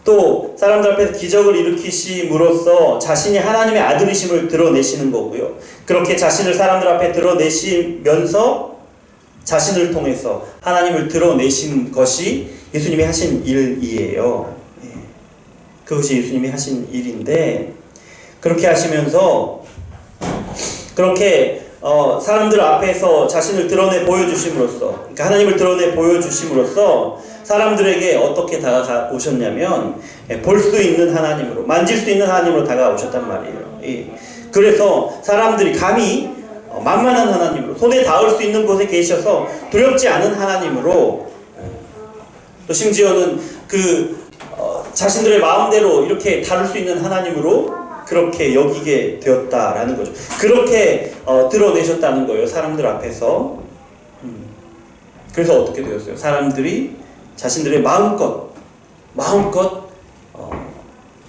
[SPEAKER 3] 또 사람들 앞에서 기적을 일으키심으로써 자신이 하나님의 아들이심을 드러내시는 거고요. 그렇게 자신을 사람들 앞에 드러내시면서 자신을 통해서 하나님을 드러내신 것이 예수님이 하신 일이에요. 그것이 예수님이 하신 일인데, 그렇게 하시면서 그렇게 사람들 앞에서 자신을 드러내 보여주심으로써, 그러니까 하나님을 드러내 보여주심으로써 사람들에게 어떻게 다가오셨냐면 볼 수 있는 하나님으로, 만질 수 있는 하나님으로 다가오셨단 말이에요. 그래서 사람들이 감히 만만한 하나님으로, 손에 닿을 수 있는 곳에 계셔서 두렵지 않은 하나님으로 또 심지어는 자신들의 마음대로 이렇게 다룰 수 있는 하나님으로 그렇게 여기게 되었다라는 거죠. 그렇게 드러내셨다는 거예요, 사람들 앞에서. 그래서 어떻게 되었어요? 사람들이 자신들의 마음껏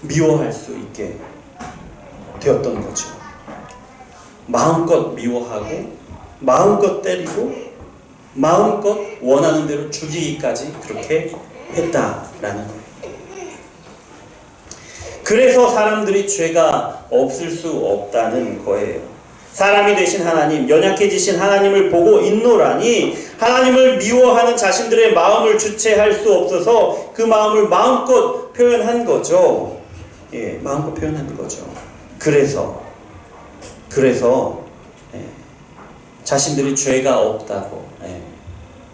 [SPEAKER 3] 미워할 수 있게 되었던 거죠. 마음껏 미워하고 마음껏 때리고 마음껏 원하는 대로 죽이기까지 그렇게 했다라는 거예요. 그래서 사람들이 죄가 없을 수 없다는 거예요. 사람이 되신 하나님, 연약해지신 하나님을 보고 있노라니 하나님을 미워하는 자신들의 마음을 주체할 수 없어서 그 마음을 마음껏 표현한 거죠. 예, 마음껏 표현한 거죠. 그래서 자신들이 죄가 없다고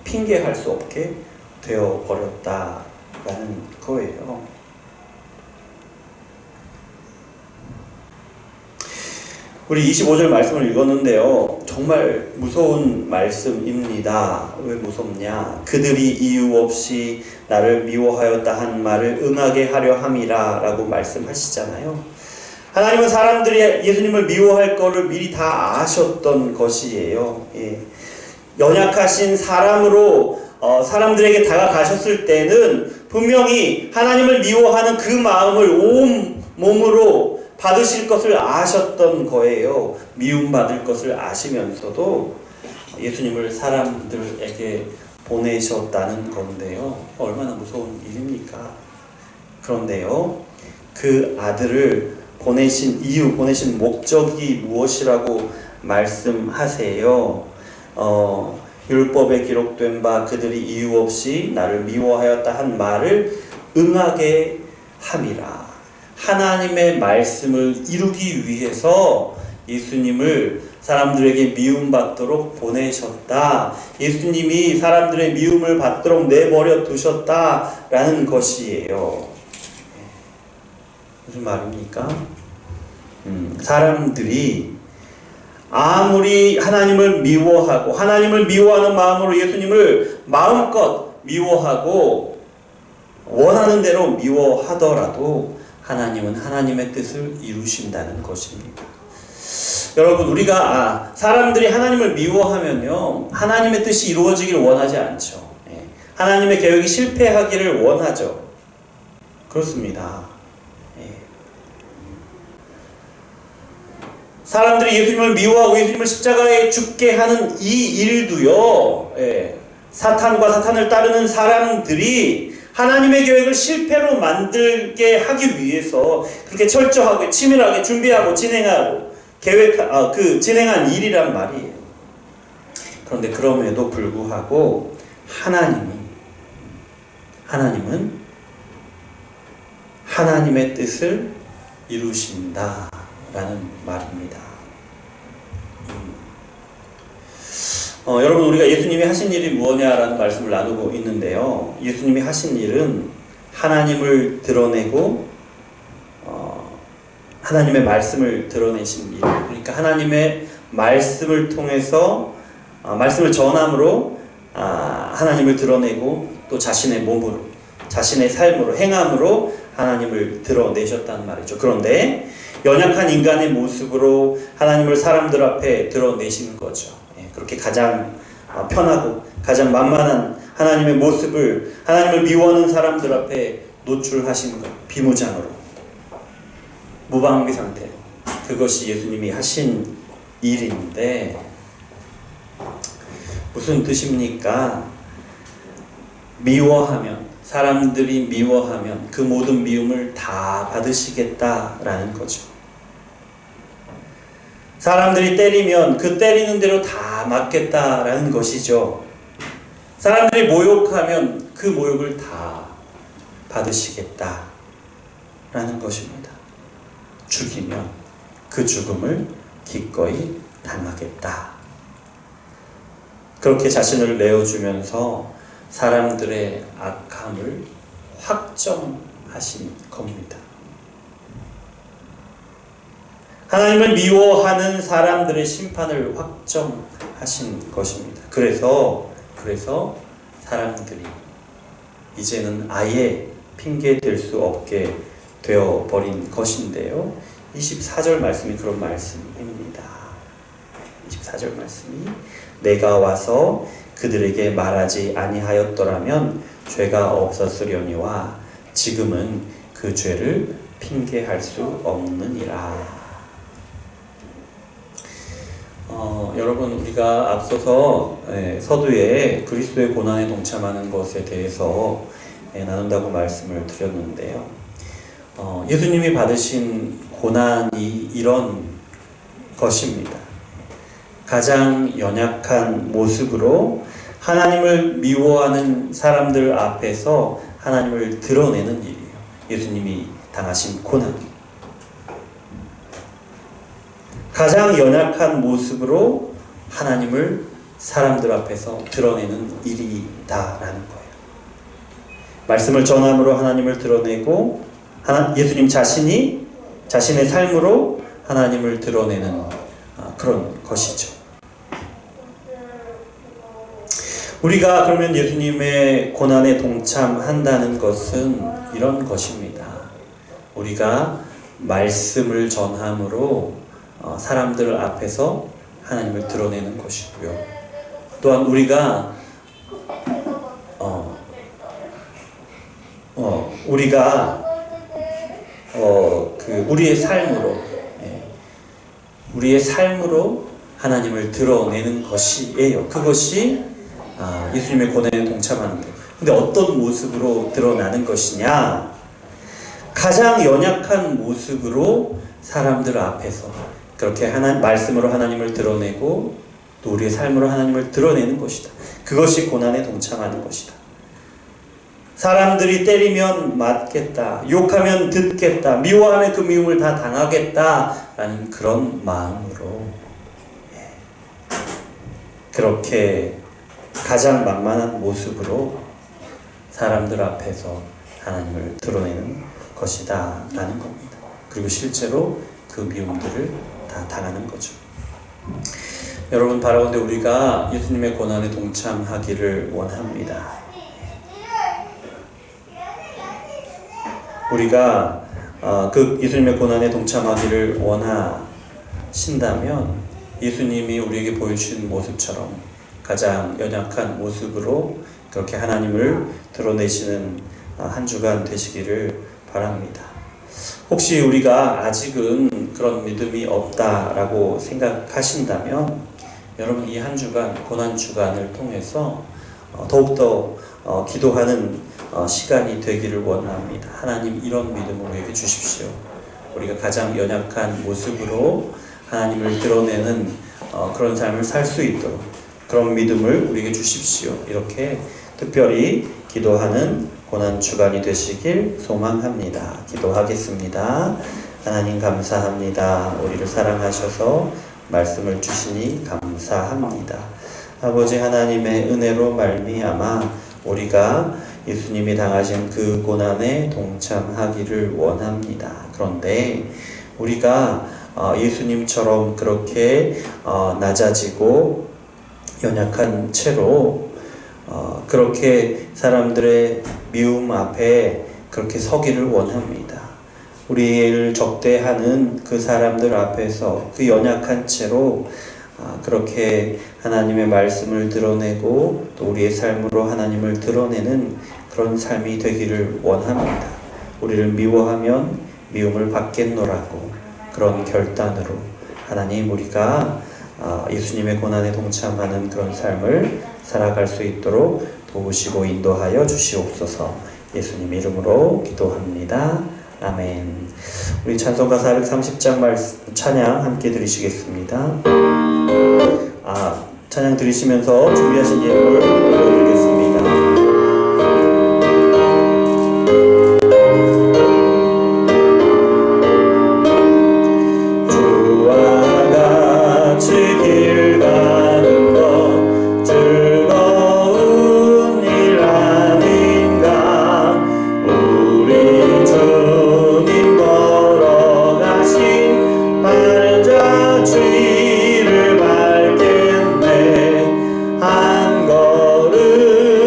[SPEAKER 3] 핑계할 수 없게 되어버렸다라는 거예요. 우리 25절 말씀을 읽었는데요. 정말 무서운 말씀입니다. 왜 무섭냐? 그들이 이유 없이 나를 미워하였다 한 말을 응하게 하려 함이라 라고 말씀하시잖아요. 하나님은 사람들이 예수님을 미워할 거를 미리 다 아셨던 것이에요. 예. 연약하신 사람으로 사람들에게 다가가셨을 때는 분명히 하나님을 미워하는 그 마음을 온 몸으로 받으실 것을 아셨던 거예요. 미움받을 것을 아시면서도 예수님을 사람들에게 보내셨다는 건데요. 얼마나 무서운 일입니까? 그런데요, 그 아들을 보내신 이유, 보내신 목적이 무엇이라고 말씀하세요? 율법에 기록된 바 그들이 이유 없이 나를 미워하였다 한 말을 응하게 함이라. 하나님의 말씀을 이루기 위해서 예수님을 사람들에게 미움받도록 보내셨다. 예수님이 사람들의 미움을 받도록 내버려 두셨다라는 것이에요. 무슨 말입니까? 사람들이 아무리 하나님을 미워하고 하나님을 미워하는 마음으로 예수님을 마음껏 미워하고 원하는 대로 미워하더라도 하나님은 하나님의 뜻을 이루신다는 것입니다. 여러분, 우리가 사람들이 하나님을 미워하면요, 하나님의 뜻이 이루어지기를 원하지 않죠. 하나님의 계획이 실패하기를 원하죠. 그렇습니다. 사람들이 예수님을 미워하고 예수님을 십자가에 죽게 하는 이 일도요, 사탄과 사탄을 따르는 사람들이 하나님의 계획을 실패로 만들게 하기 위해서 그렇게 철저하게 치밀하게 준비하고 진행하고 진행한 일이란 말이에요. 그런데 그럼에도 불구하고 하나님은 하나님의 뜻을 이루신다라는 말입니다. 여러분, 우리가 예수님이 하신 일이 무엇냐라는 말씀을 나누고 있는데요. 예수님이 하신 일은 하나님을 드러내고 하나님의 말씀을 드러내신 일. 그러니까 하나님의 말씀을 통해서 말씀을 전함으로 하나님을 드러내고 또 자신의 몸으로, 자신의 삶으로, 행함으로 하나님을 드러내셨다는 말이죠. 그런데 연약한 인간의 모습으로 하나님을 사람들 앞에 드러내신 거죠. 그렇게 가장 편하고 가장 만만한 하나님의 모습을 하나님을 미워하는 사람들 앞에 노출하신 것, 비무장으로, 무방비 상태로. 그것이 예수님이 하신 일인데 무슨 뜻입니까? 미워하면, 사람들이 미워하면 그 모든 미움을 다 받으시겠다라는 거죠. 사람들이 때리면 그 때리는 대로 다 맞겠다라는 것이죠. 사람들이 모욕하면 그 모욕을 다 받으시겠다라는 것입니다. 죽이면 그 죽음을 기꺼이 당하겠다. 그렇게 자신을 내어주면서 사람들의 악함을 확정하신 겁니다. 하나님을 미워하는 사람들의 심판을 확정하신 것입니다. 그래서 사람들이 이제는 아예 핑계 댈 수 없게 되어 버린 것인데요. 24절 말씀이 그런 말씀입니다. 24절 말씀이 내가 와서 그들에게 말하지 아니하였더라면 죄가 없었으려니와 지금은 그 죄를 핑계할 수 없느니라. 여러분, 우리가 앞서서 서두에 그리스도의 고난에 동참하는 것에 대해서 나눈다고 말씀을 드렸는데요. 예수님이 받으신 고난이 이런 것입니다. 가장 연약한 모습으로 하나님을 미워하는 사람들 앞에서 하나님을 드러내는 일이에요. 예수님이 당하신 고난. 가장 연약한 모습으로 하나님을 사람들 앞에서 드러내는 일이다라는 거예요. 말씀을 전함으로 하나님을 드러내고 예수님 자신이 자신의 삶으로 하나님을 드러내는 그런 것이죠. 우리가 그러면 예수님의 고난에 동참한다는 것은 이런 것입니다. 우리가 말씀을 전함으로 사람들 앞에서 하나님을 드러내는 것이고요. 또한 우리가 우리의 삶으로 하나님을 드러내는 것이에요. 그것이 예수님의 고난에 동참하는 거예요. 근데 어떤 모습으로 드러나는 것이냐? 가장 연약한 모습으로 사람들 앞에서 그렇게 말씀으로 하나님을 드러내고 또 우리의 삶으로 하나님을 드러내는 것이다. 그것이 고난에 동참하는 것이다. 사람들이 때리면 맞겠다, 욕하면 듣겠다, 미워하면 그 미움을 다 당하겠다라는 그런 마음으로 그렇게 가장 만만한 모습으로 사람들 앞에서 하나님을 드러내는 것이다 라는 겁니다. 그리고 실제로 그 미움들을 다 당하는 거죠. 여러분, 바라온데 우리가 예수님의 고난에 동참하기를 원합니다. 우리가 그 예수님의 고난에 동참하기를 원하신다면 예수님이 우리에게 보여주신 모습처럼 가장 연약한 모습으로 그렇게 하나님을 드러내시는 한 주간 되시기를 바랍니다. 혹시 우리가 아직은 그런 믿음이 없다라고 생각하신다면 여러분, 이 한 주간 고난 주간을 통해서 더욱더 기도하는 시간이 되기를 원합니다. 하나님, 이런 믿음을 우리에게 주십시오. 우리가 가장 연약한 모습으로 하나님을 드러내는 그런 삶을 살 수 있도록 그런 믿음을 우리에게 주십시오. 이렇게 특별히 기도하는 고난 주간이 되시길 소망합니다. 기도하겠습니다. 하나님, 감사합니다. 우리를 사랑하셔서 말씀을 주시니 감사합니다. 아버지 하나님의 은혜로 말미암아 우리가 예수님이 당하신 그 고난에 동참하기를 원합니다. 그런데 우리가 예수님처럼 그렇게 낮아지고 연약한 채로 그렇게 사람들의 미움 앞에 그렇게 서기를 원합니다. 우리를 적대하는 그 사람들 앞에서 그 연약한 채로 그렇게 하나님의 말씀을 드러내고 또 우리의 삶으로 하나님을 드러내는 그런 삶이 되기를 원합니다. 우리를 미워하면 미움을 받겠노라고 그런 결단으로 하나님, 우리가 예수님의 고난에 동참하는 그런 삶을 살아갈 수 있도록 도우시고 인도하여 주시옵소서. 예수님 이름으로 기도합니다. 아멘. 우리 찬송가 430장 말씀 찬양 함께 들으시겠습니다. 찬양 들으시면서 준비하신 예물 올려드리겠습니다. 주와 같이 길 가는 것 즐거운 일 아닌가. 우리 주님 걸어가신 발자취를 밟겠네. 한 걸음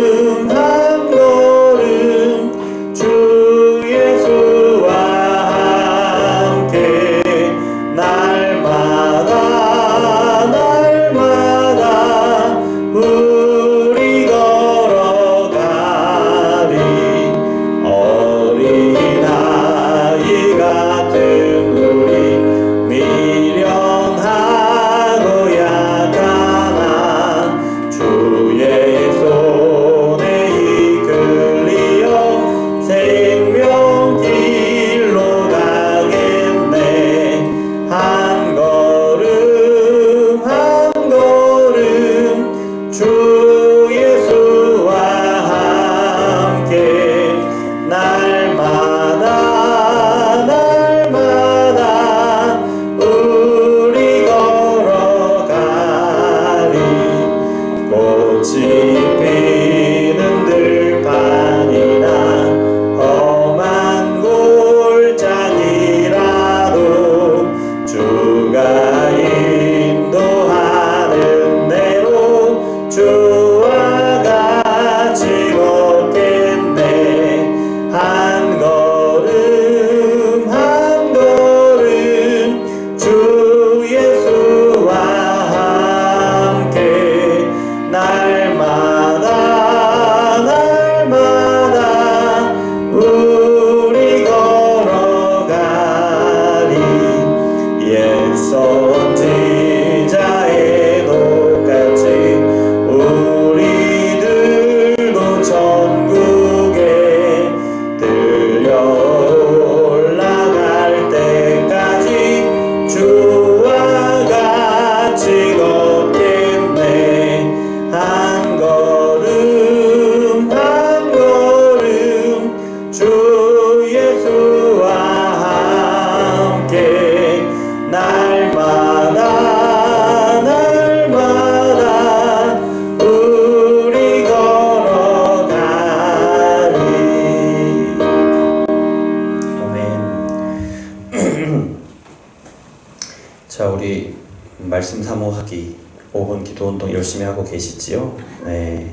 [SPEAKER 3] 말씀 사모하기 5분 기도 운동 열심히 하고 계시지요? 네.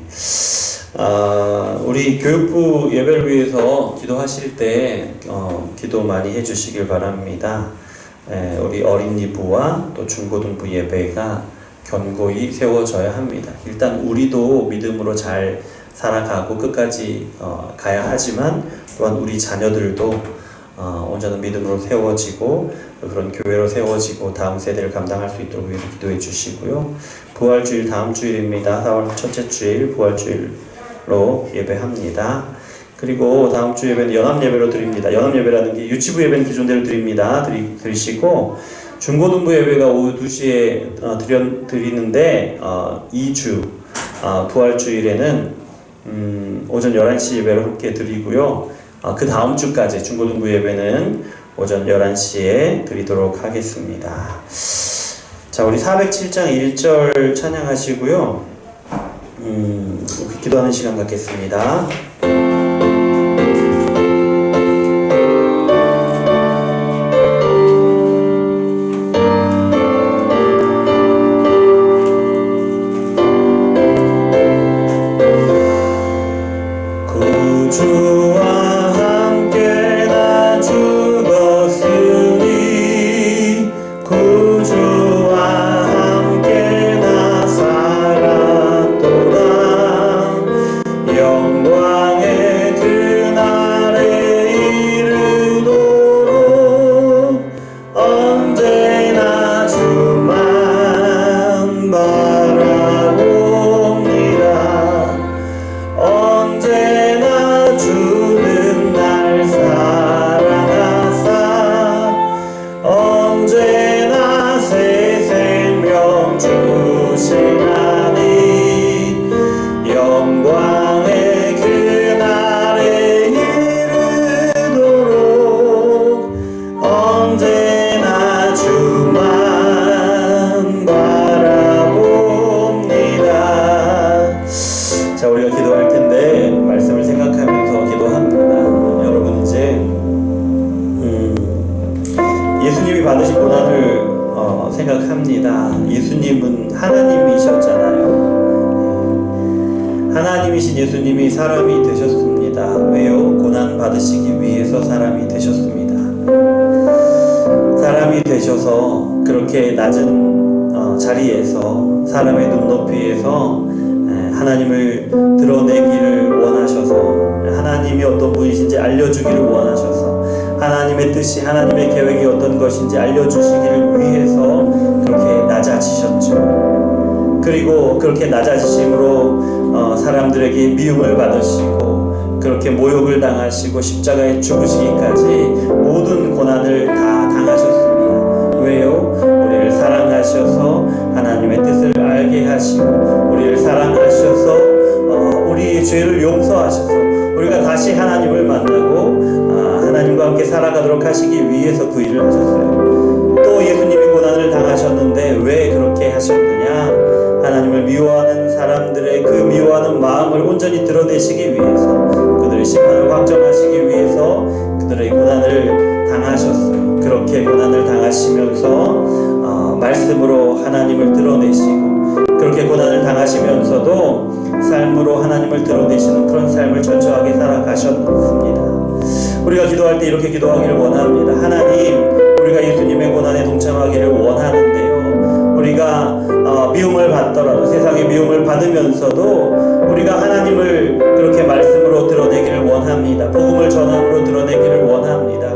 [SPEAKER 3] 우리 교육부 예배를 위해서 기도하실 때 기도 많이 해주시길 바랍니다. 우리 어린이부와 또 중고등부 예배가 견고히 세워져야 합니다. 일단 우리도 믿음으로 잘 살아가고 끝까지 가야 하지만 또한 우리 자녀들도 온전한 믿음으로 세워지고 그런 교회로 세워지고 다음 세대를 감당할 수 있도록 위해서 기도해 주시고요. 부활주일 다음 주일입니다. 4월 첫째 주일 부활주일로 예배합니다. 그리고 다음 주 예배는 연합예배로 드립니다. 연합예배라는 게 유치부 예배는 기존대로 드립니다. 드리시고 중고등부 예배가 오후 2시에 드리는데 2주 부활주일에는 오전 11시 예배로 함께 드리고요. 그 다음 주까지 중고등부 예배는 오전 11시에 드리도록 하겠습니다. 자, 우리 407장 1절 찬양하시고요. 기도하는 시간 갖겠습니다. 받으신 고난을 생각합니다. 예수님은 하나님이셨잖아요. 하나님이신 예수님이 사람이 되셨습니다. 왜요? 고난 받으시기 위해서 사람이 되셨습니다. 사람이 되셔서 그렇게 낮은 자리에서 사람의 눈높이에서 하나님을 드러내기를 원하셔서 하나님이 어떤 분이신지 알려주기를 원하셔서 하나님의 뜻이 하나님의 계획이 어떤 것인지 알려주시기를 위해서 그렇게 낮아지셨죠. 그리고 그렇게 낮아지심으로 사람들에게 미움을 받으시고 그렇게 모욕을 당하시고 십자가에 죽으시기까지 모든 고난을 다 당하셨습니다. 왜요? 우리를 사랑하셔서 하나님의 뜻을 알게 하시고 우리를 사랑하셔서 우리의 죄를 용서하셔서 우리가 다시 하나님을 만나고 하나님과 함께 살아가도록 하시기 위해서 그 일을 하셨어요. 또 예수님이 고난을 당하셨는데 왜 그렇게 하셨느냐? 하나님을 미워하는 사람들의 그 미워하는 마음을 온전히 드러내시기 위해서 그들의 심판을 확정하시기 위해서 그들의 고난을 당하셨어요. 그렇게 고난을 당하시면서 말씀으로 하나님을 드러내시고 그렇게 고난을 당하시면서도 삶으로 하나님을 드러내시는 그런 삶을 철저하게 살아가셨습니다. 우리가 기도할 때 이렇게 기도하기를 원합니다. 하나님, 우리가 예수님의 고난에 동참하기를 원하는데요. 우리가 미움을 받더라도 세상의 미움을 받으면서도 우리가 하나님을 그렇게 말씀으로 드러내기를 원합니다. 복음을 전함으로 드러내기를 원합니다.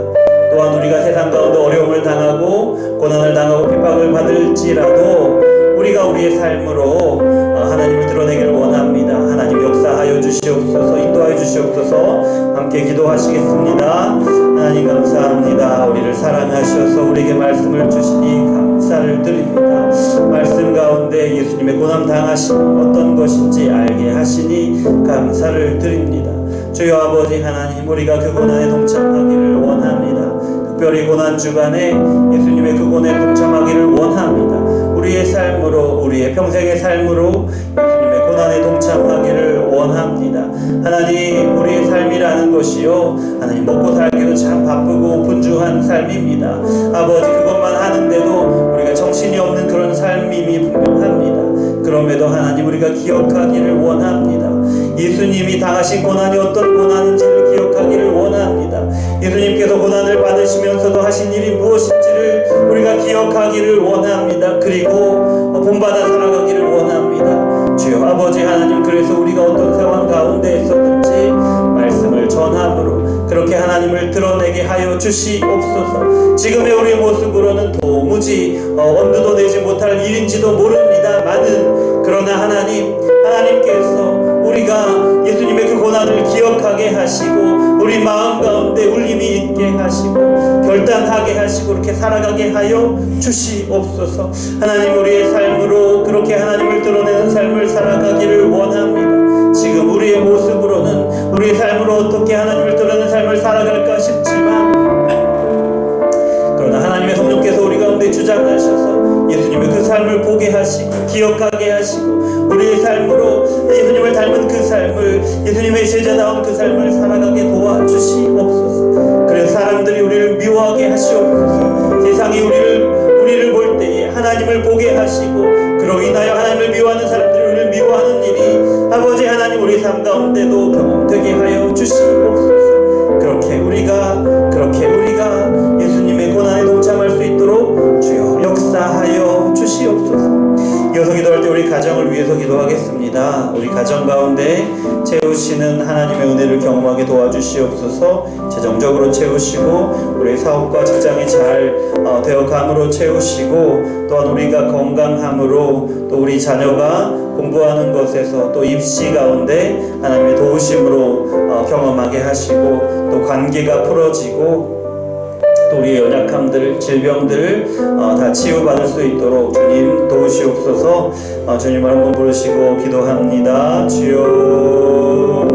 [SPEAKER 3] 또한 우리가 세상 가운데 어려움을 당하고 고난을 당하고 핍박을 받을지라도 우리가 우리의 삶으로 하나님을 드러내기를 원합니다. 하나님 역사하여 주시옵소서, 인도하여 주시옵소서. 함께 기도하시겠습니다. 하나님 감사합니다. 우리를 사랑하셔서 우리에게 말씀을 주시니 감사를 드립니다. 말씀 가운데 예수님의 고난 당하심 어떤 것인지 알게 하시니 감사를 드립니다. 주여 아버지 하나님, 우리가 그 고난에 동참하기를 원합니다. 특별히 고난 주간에 예수님의 그 고난에 동참하기를 원합니다. 우리의 삶으로, 우리의 평생의 삶으로 예수님의 고난에 동참하기를 원합니다. 하나님, 우리의 삶이라는 것이요, 하나님 먹고 살기도 참 바쁘고 분주한 삶입니다. 아버지, 그것만 하는데도 우리가 정신이 없는 그런 삶임이 분명합니다. 그럼에도 하나님 우리가 기억하기를 원합니다. 예수님이 당하신 고난이 어떤 고난인지를 기억하기를 원합니다. 예수님께서 고난을 받으시면서도 하신 일이 무엇인지를 우리가 기억하기를 원합니다. 그리고 본받아 살아가기를 원합니다. 주여 아버지 하나님, 그래서 우리가 어떤 상황 가운데 있었든지 말씀을 전함으로 그렇게 하나님을 드러내게 하여 주시옵소서. 지금의 우리의 모습으로는 도무지 엄두도 내지 못할 일인지도 모릅니다만은, 그러나 하나님께서 우리가 예수님의 그 고난을 기억하게 하시고 우리 마음 가운데 울림이 있게 하시고 결단하게 하시고 그렇게 살아가게 하여 주시옵소서. 하나님, 우리의 삶으로 그렇게 하나님을 드러내는 삶을 살아가기를 원합니다. 지금 우리의 모습으로는 우리의 삶으로 어떻게 하나님을 드러내는 삶을 살아갈까 싶지만, 그러나 하나님의 성령께서 우리 가운데 주장하셔서 예수님의 그 삶을 보게 하시고 기억하게 하시고 우리의 삶으로 예수님을 닮은 그 삶을, 예수님의 제자다운 그 삶을 살아가게 도와주시옵소서. 그래서 사람들이 우리를 미워하게 하시옵소서. 세상이 우리를 볼 때에 하나님을 보게 하시고 그로 인하여 하나님을 미워하는 사람들이 우리를 미워하는 일이 아버지 하나님 우리 삶 가운데도 경험되게 하여 주시옵소서. 그렇게 우리가 예수님의 고난에 동참할 수 있도록 주여 역사하여 주시옵소서. 이어서 기도할 때 우리 가정을 위해서 기도하겠습니다. 우리 가정 가운데 채우시는 하나님의 은혜를 경험하게 도와주시옵소서. 재정적으로 채우시고 우리 사업과 직장이 잘 되어감으로 채우시고, 또한 우리가 건강함으로, 또 우리 자녀가 공부하는 것에서 또 입시 가운데 하나님의 도우심으로 경험하게 하시고, 또 관계가 풀어지고 또 우리의 연약함들, 질병들 다 치유받을 수 있도록 주님 도우시옵소서. 주님을 한번 부르시고 기도합니다. 주여,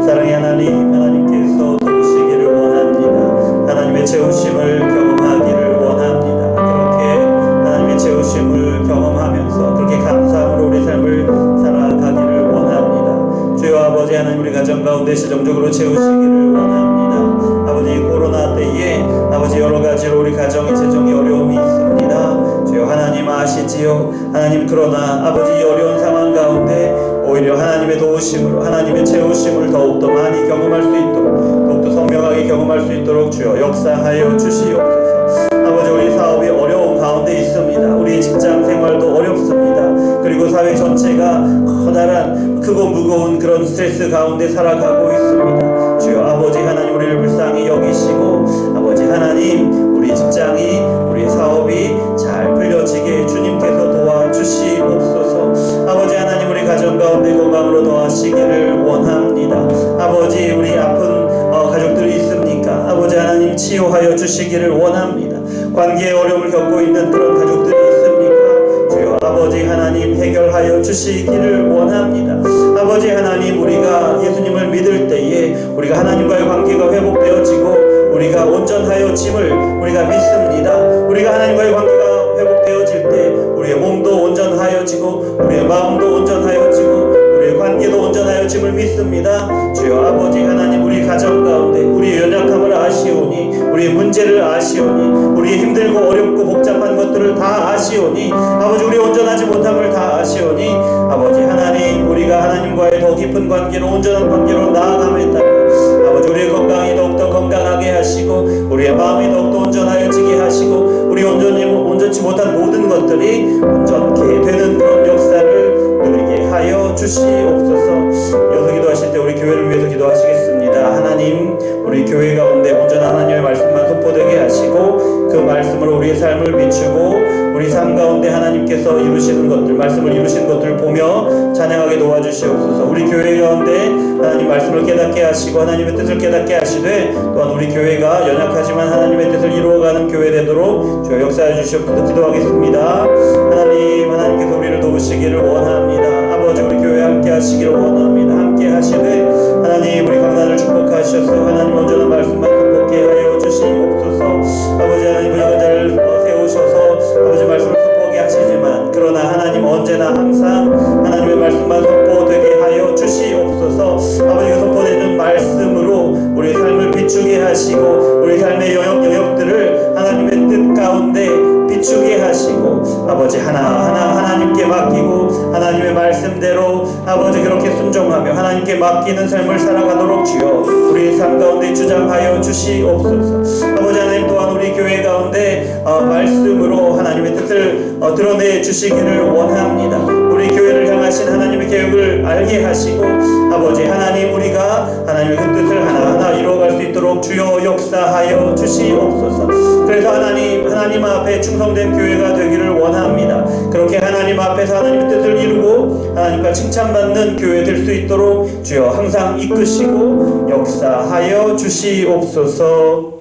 [SPEAKER 3] 사랑의 하나님께서 도우시기를 원합니다. 하나님의 채우심을 경험하기를 원합니다. 그렇게 하나님의 채우심을 경험하면서 그렇게 감사함으로 우리 삶을 살아가기를 원합니다. 주여 아버지 하나님, 우리 가정 가운데 시정적으로 채우시기를 원합니다. 아버지, 코로나 때에 아버지 여러 가지로 우리 가정의 재정이 어려움이 있습니다. 주여 하나님 아시지요. 하나님, 그러나 아버지 이 어려운 상황 가운데 오히려 하나님의 도우심으로 하나님의 채우심을 더욱더 많이 경험할 수 있도록, 더욱더 선명하게 경험할 수 있도록 주여 역사하여 주시옵소서. 아버지, 우리 사업이 어려운 가운데 있습니다. 우리 직장 생활도 어렵습니다. 그리고 사회 전체가 커다란 크고 무거운 그런 스트레스 가운데 살아가고 있습니다. 주여 아버지 하나님, 우리를 불쌍히 여기시고 아버지 하나님, 우리 직장이 우리 사업이 잘 풀려지게 주님께서 도와주시옵소서. 아버지 하나님, 우리 가정 가운데 건강으로 도와주시기를 원합니다. 아버지, 우리 아픈 가족들이 있습니까? 아버지 하나님, 치유하여 주시기를 원합니다. 관계의 어려움을 겪고 있는 그런 가족들이 있습니까? 주여 아버지 하나님, 해결하여 주시기를 원합니다. 아버지 하나님, 우리가 예수님을 믿을 때에 우리가 하나님과의 관계가 회복되어지고 우리가 온전하여짐을 우리가 믿습니다. 우리가 하나님과의 관계가 회복되어질 때 우리의 몸도 온전하여지고 우리의 마음도 온전하여지고 우리의 관계도 온전하여짐을 믿습니다. 주여 아버지 하나님, 우리 가정 가운데 우리의 연약함을 아시오니, 우리의 문제를 아시오니, 우리의 힘들고 어렵고 복잡한 것들을 다 아시오니, 아버지 우리의 온전하지 못함을 다 아시오니, 아버지 하나님, 우리가 하나님과의 더 깊은 관계로, 온전한 관계로 나아감에 따라 아버지 우리의 건강이 더욱더 건강하게 하시고 우리의 마음이 더욱더 온전하여지게 하시고 우리 온전치 못한 모든 것들이 온전케 되는 그런 역사를 누리게 하여 주시옵소서. 여기서 기도하실 때 우리 교회를 위해서 기도하시겠습니다. 하나님, 우리 교회 가운데 온전한 하나님의 말씀만 선포되게 하시고 그 말씀으로 우리의 삶을 비추고 우리 삶 가운데 하나님께서 이루시는 것들, 말씀을 이루시는 것들을 보며 찬양하게 도와주시옵소서. 우리 교회 가운데 하나님 말씀을 깨닫게 하시고 하나님의 뜻을 깨닫게 하시되, 또한 우리 교회가 연약하지만 하나님의 뜻을 이루어가는 교회 되도록 주여 역사해 주시옵소서. 기도하겠습니다. 하나님께서 우리를 도우시기를 원합니다. 아버지, 우리 교회 함께 하시기를 원합니다. 함께 하시되 하나님, 우리 강단을 축복하셔서 하나님 온전한 말씀만 선포케 하여 주시옵소서. 아버지 하나님, 부족한자를 세우셔서 아버지 말씀을 선포하게 하시지만, 그러나 하나님 언제나 항상 하나님의 말씀만 선포되게 하여 주시옵소서. 아버지가 선포되는 말씀으로 우리의 삶을 비추게 하시고 우리 삶의 영역들을 하나님의 뜻 가운데 비추어 아버지 하나하나 하나님께 맡기고 하나님의 말씀대로 아버지 그렇게 순종하며 하나님께 맡기는 삶을 살아가도록 주여 우리 삶 가운데 주장하여 주시옵소서. 아버지 하나님 또한 우리 교회 가운데 말씀으로 하나님의 뜻을 드러내 주시기를 원합니다. 우리 교회를 향하신 하나님의 계획을 알게 하시고 아버지 하나님 우리가 하나님의 그 뜻을 하나하나 이루어갈 수 있도록 주여 역사하여 주시옵소서. 그래서 하나님 앞에 충성된 교회가 되기를 원합니다. 그렇게 하나님 앞에서 하나님의 뜻을 이루고 하나님과 칭찬받는 교회 될 수 있도록 주여 항상 이끄시고 역사하여 주시옵소서.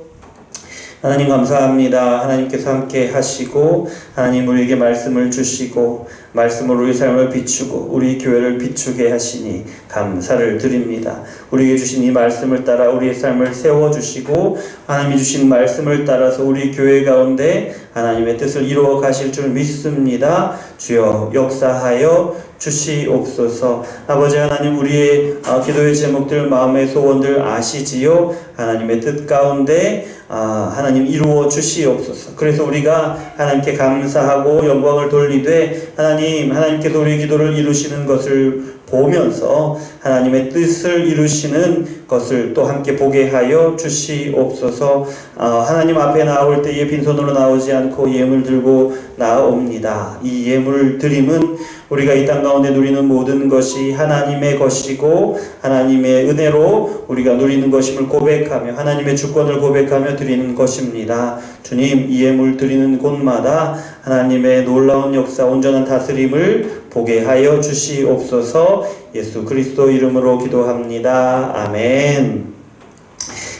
[SPEAKER 3] 하나님 감사합니다. 하나님께서 함께 하시고 하나님 우리에게 말씀을 주시고 말씀으로 우리 삶을 비추고 우리 교회를 비추게 하시니 감사를 드립니다. 우리에게 주신 이 말씀을 따라 우리의 삶을 세워주시고 하나님이 주신 말씀을 따라서 우리 교회 가운데 하나님의 뜻을 이루어 가실 줄 믿습니다. 주여 역사하여 주시옵소서. 아버지 하나님 우리의 기도의 제목들 마음의 소원들 아시지요. 하나님의 뜻 가운데 하나님 이루어 주시옵소서. 그래서 우리가 하나님께 감사하고 영광을 돌리되 하나님께서 우리의 기도를 이루시는 것을 보면서 하나님의 뜻을 이루시는 것을 또 함께 보게 하여 주시옵소서. 하나님 앞에 나올 때에 빈손으로 나오지 않고 예물 들고 나옵니다. 이 예물 드림은 우리가 이 땅 가운데 누리는 모든 것이 하나님의 것이고 하나님의 은혜로 우리가 누리는 것임을 고백하며 하나님의 주권을 고백하며 드리는 것입니다. 주님 이 예물 드리는 곳마다 하나님의 놀라운 역사 온전한 다스림을 보게 하여 주시옵소서. 예수 그리스도 이름으로 기도합니다. 아멘.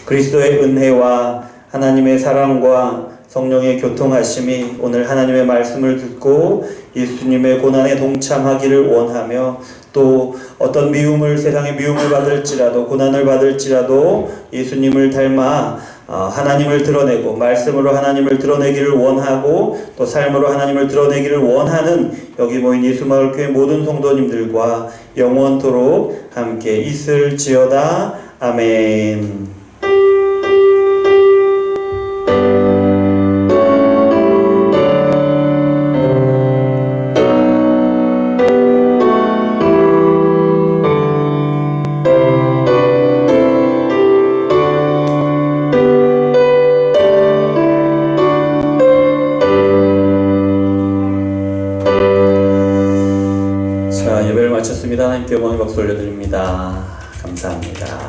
[SPEAKER 3] 그리스도의 은혜와 하나님의 사랑과 성령의 교통하심이 오늘 하나님의 말씀을 듣고 예수님의 고난에 동참하기를 원하며 또 어떤 세상의 미움을 받을지라도 고난을 받을지라도 예수님을 닮아 하나님을 드러내고 말씀으로 하나님을 드러내기를 원하고 또 삶으로 하나님을 드러내기를 원하는 여기 모인 예수마을교회 모든 성도님들과 영원토록 함께 있을지어다. 아멘. 예배를 마쳤습니다. 하나님께 영광의 박수 올려드립니다. 감사합니다.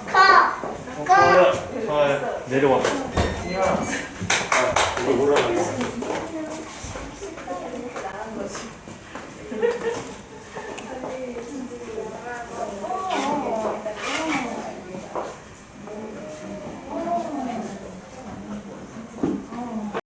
[SPEAKER 1] 가!
[SPEAKER 4] 내려와.